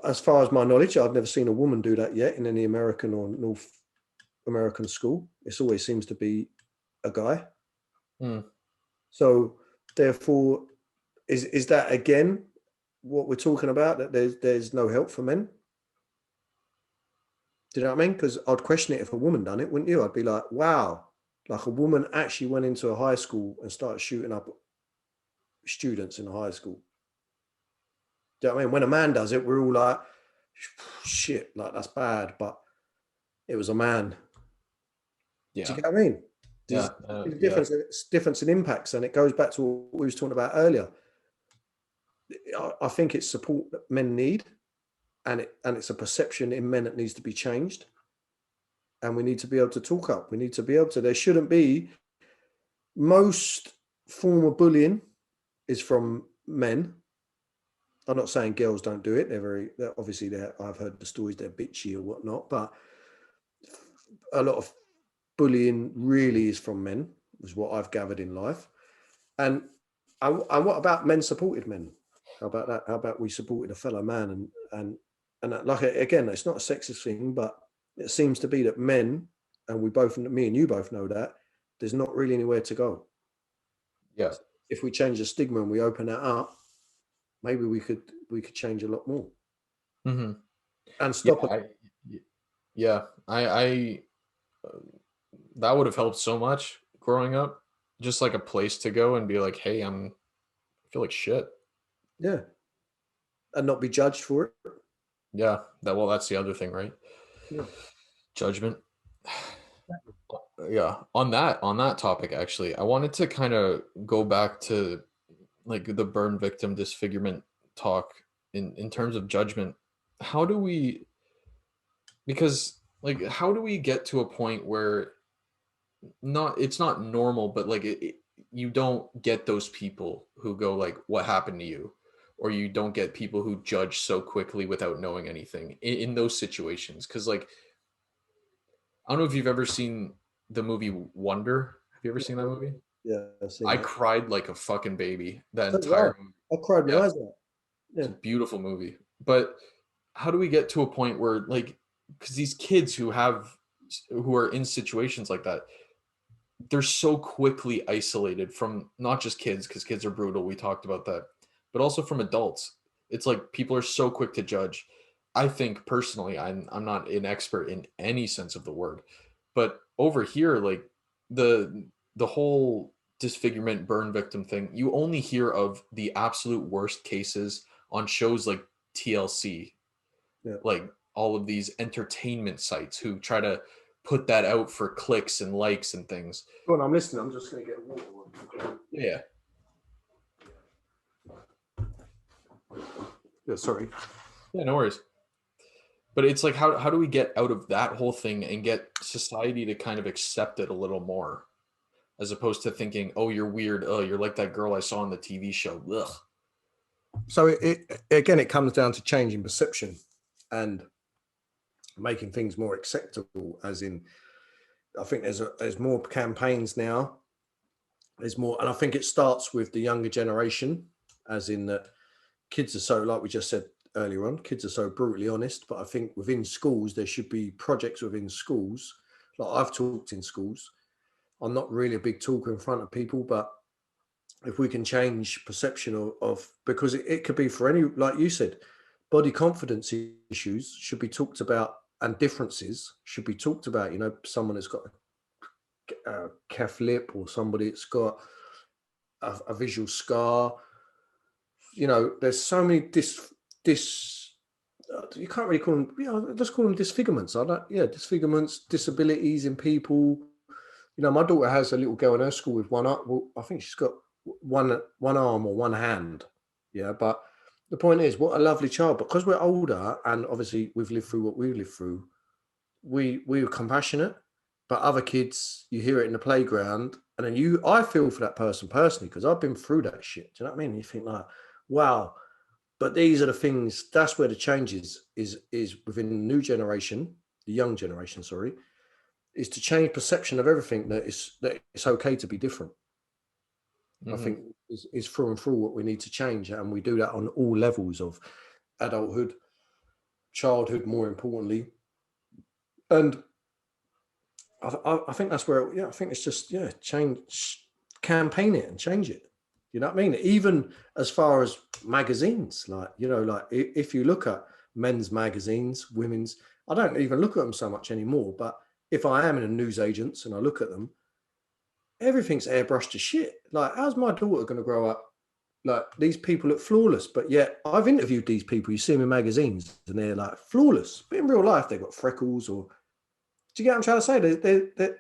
as far as my knowledge, I've never seen a woman do that yet in any American or North American school. It always seems to be a guy. mm, So therefore, is that again what we're talking about, that there's no help for men? Do you know what I mean? Because I'd question it if a woman done it, wouldn't you? I'd be like, wow, like a woman actually went into a high school and started shooting up students in a high school. Do you know what I mean? When a man does it, we're all like, shit, like that's bad, but it was a man. Do yeah. you get what I mean? Yeah. There's Yeah. difference in impacts, and it goes back to what we was talking about earlier. I think it's support that men need, and it's a perception in men that needs to be changed. And we need to be able to talk up. We need to be able to. There shouldn't be. Most form of bullying is from men. I'm not saying girls don't do it. They're obviously, I've heard the stories, they're bitchy or whatnot, but a lot of bullying really is from men, is what I've gathered in life. And what about men supported men? How about that? How about we supported a fellow man? And that, like, again, it's not a sexist thing, but it seems to be that men, and me and you both know that there's not really anywhere to go. Yeah. If we change the stigma and we open that up, maybe we could change a lot more Hmm. and Yeah. stop it. Yeah. Uh, that would have helped so much growing up. Just like a place to go and be like, hey, I feel like shit. Yeah, and not be judged for it. Yeah. That's the other thing, right? Yeah. Judgment. Yeah. On that topic, actually, I wanted to kind of go back to like the burn victim disfigurement talk in terms of judgment. How do we, because like how do we get to a point where it's not normal, but like you don't get those people who go like, what happened to you? Or you don't get people who judge so quickly without knowing anything in those situations. Because like, I don't know if you've ever seen the movie Wonder. Have you ever seen that movie? Yeah, I've seen I that. cried like a fucking baby that So did entire movie. I cried my Yeah, eyes out. it's Yeah. a beautiful movie. But how do we get to a point where like, because these kids who are in situations like that, they're so quickly isolated from not just kids, because kids are brutal, we talked about that, but also from adults. It's like people are so quick to judge. I think personally, I'm not an expert in any sense of the word, but over here, like the whole disfigurement burn victim thing, you only hear of the absolute worst cases on shows like TLC, Yeah. like all of these entertainment sites who try to put that out for clicks and likes and things. Go on, I'm listening. I'm just going to get water. Yeah. Yeah, sorry. Yeah, no worries. But it's like, how do we get out of that whole thing and get society to kind of accept it a little more, as opposed to thinking, oh, you're weird. Oh, you're like that girl I saw on the TV show. Ugh. So it comes down to changing perception and making things more acceptable. As in, I think there's more campaigns now. There's more, and I think it starts with the younger generation, as in that kids are so, like we just said earlier on, kids are so brutally honest. But I think within schools there should be projects within schools. Like, I've talked in schools. I'm not really a big talker in front of people, but if we can change perception of because it could be for any, like you said, body confidence issues should be talked about, and differences should be talked about. You know, someone that's got a calf lip, or somebody that's got a visual scar. You know, there's so many you can't really call them, just call them disfigurements. I don't, yeah, disfigurements, disabilities in people. You know, my daughter has a little girl in her school with one arm. Well, I think she's got one arm or one hand. Yeah, but the point is, what a lovely child. Because we're older, and obviously we've lived through what we've lived through, we were compassionate. But other kids, you hear it in the playground, and then I feel for that person personally, because I've been through that shit. Do you know what I mean? You think like, wow. But these are the things. That's where the change is within the new generation, the young generation. Sorry, is to change perception of everything, that it's okay to be different. I Mm-hmm. think is through and through what we need to change, and we do that on all levels of adulthood, childhood, more importantly. And I think that's where, I think it's just, change, campaign it and change it. You know what I mean? Even as far as magazines, like, like if you look at men's magazines, women's, I don't even look at them so much anymore. But if I am in a newsagents and I look at them, everything's airbrushed to shit. Like, how's my daughter going to grow up? Like, these people look flawless, but yet I've interviewed these people. You see them in magazines, and they're like flawless, but in real life they've got freckles. Or do you get what I'm trying to say?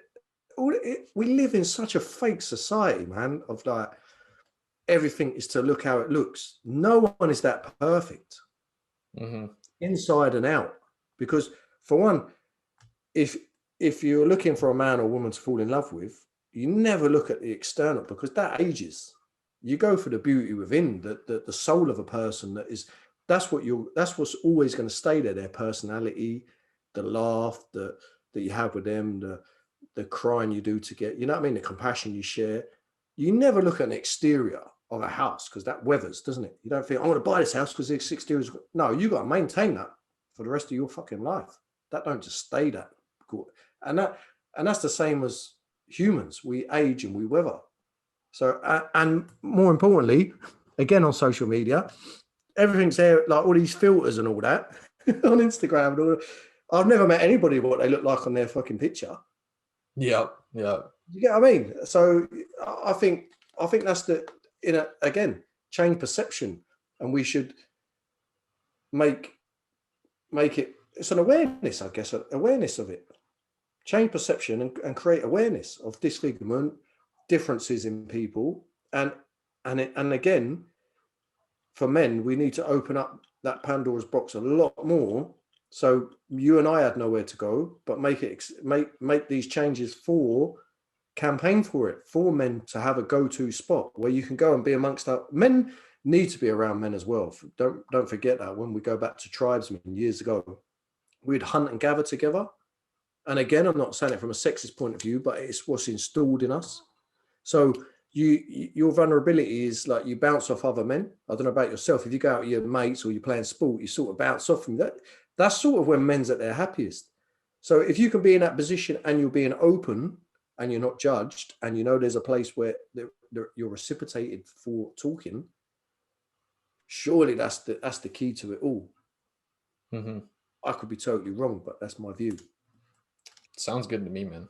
We live in such a fake society, man. Of like, everything is to look how it looks. No one is that perfect, Mm-hmm. inside and out. Because for one, if you're looking for a man or woman to fall in love with, you never look at the external, because that ages. You go for the beauty within, the soul of a person. That's what's always going to stay there. Their personality, the laugh that you have with them, the crying you do to get, you know what I mean, the compassion you share. You never look at an exterior of a house, because that weathers, doesn't it? You don't think, I want to buy this house because it's 60 years. No, you got to maintain that for the rest of your fucking life. That don't just stay that good. And that's the same as humans. We age and we weather. So, and more importantly, again, on social media, everything's there, like all these filters and all that on Instagram and all that. I've never met anybody what they look like on their fucking picture. Yeah. You get what I mean? So I think that's again, change perception, and we should make it. It's an awareness, I guess, awareness of it. Change perception and create awareness of disfigurement, differences in people, and again, for men, we need to open up that Pandora's box a lot more. So you and I had nowhere to go, but make these changes campaign for it, for men to have a go-to spot where you can go and be amongst our men. Need to be around men as well. Don't forget that when we go back to tribesmen years ago, we'd hunt and gather together. And again, I'm not saying it from a sexist point of view, but it's what's installed in us. So your vulnerability is like you bounce off other men. I don't know about yourself. If you go out with your mates or you're playing sport, you sort of bounce off from that. That's sort of when men's at their happiest. So if you can be in that position and you're being open and you're not judged, and you know there's a place where you're reciprocated for talking, surely that's the key to it all. Mm-hmm. I could be totally wrong, but that's my view. Sounds good to me, man.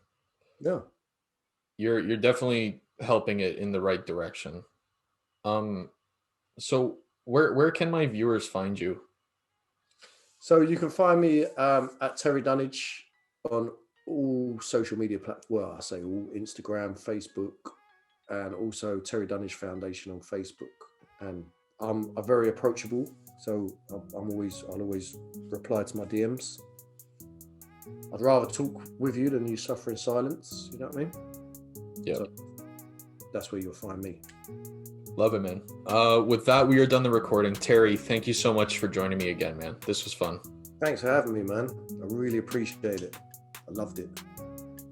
Yeah. You're definitely helping it in the right direction. So where can my viewers find you? So you can find me at Terry Dunnage on all social media platforms. Well, I say all: Instagram, Facebook, and also Terry Dunnage Foundation on Facebook. And I'm very approachable, so I'll always reply to my DMs. I'd rather talk with you than you suffer in silence. You know what I mean? Yeah. So that's where you'll find me. Love it, man. With that, we are done the recording. Terry, thank you so much for joining me again, man. This was fun. Thanks for having me, man. I really appreciate it. I loved it.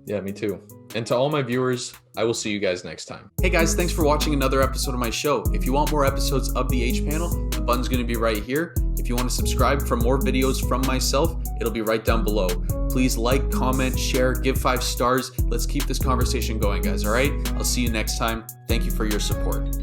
Yeah, me too. And to all my viewers, I will see you guys next time. Hey guys, thanks for watching another episode of my show. If you want more episodes of the H Panel, the button's going to be right here. If you want to subscribe for more videos from myself, it'll be right down below. Please like, comment, share, give 5 stars. Let's keep this conversation going, guys, all right? I'll see you next time. Thank you for your support.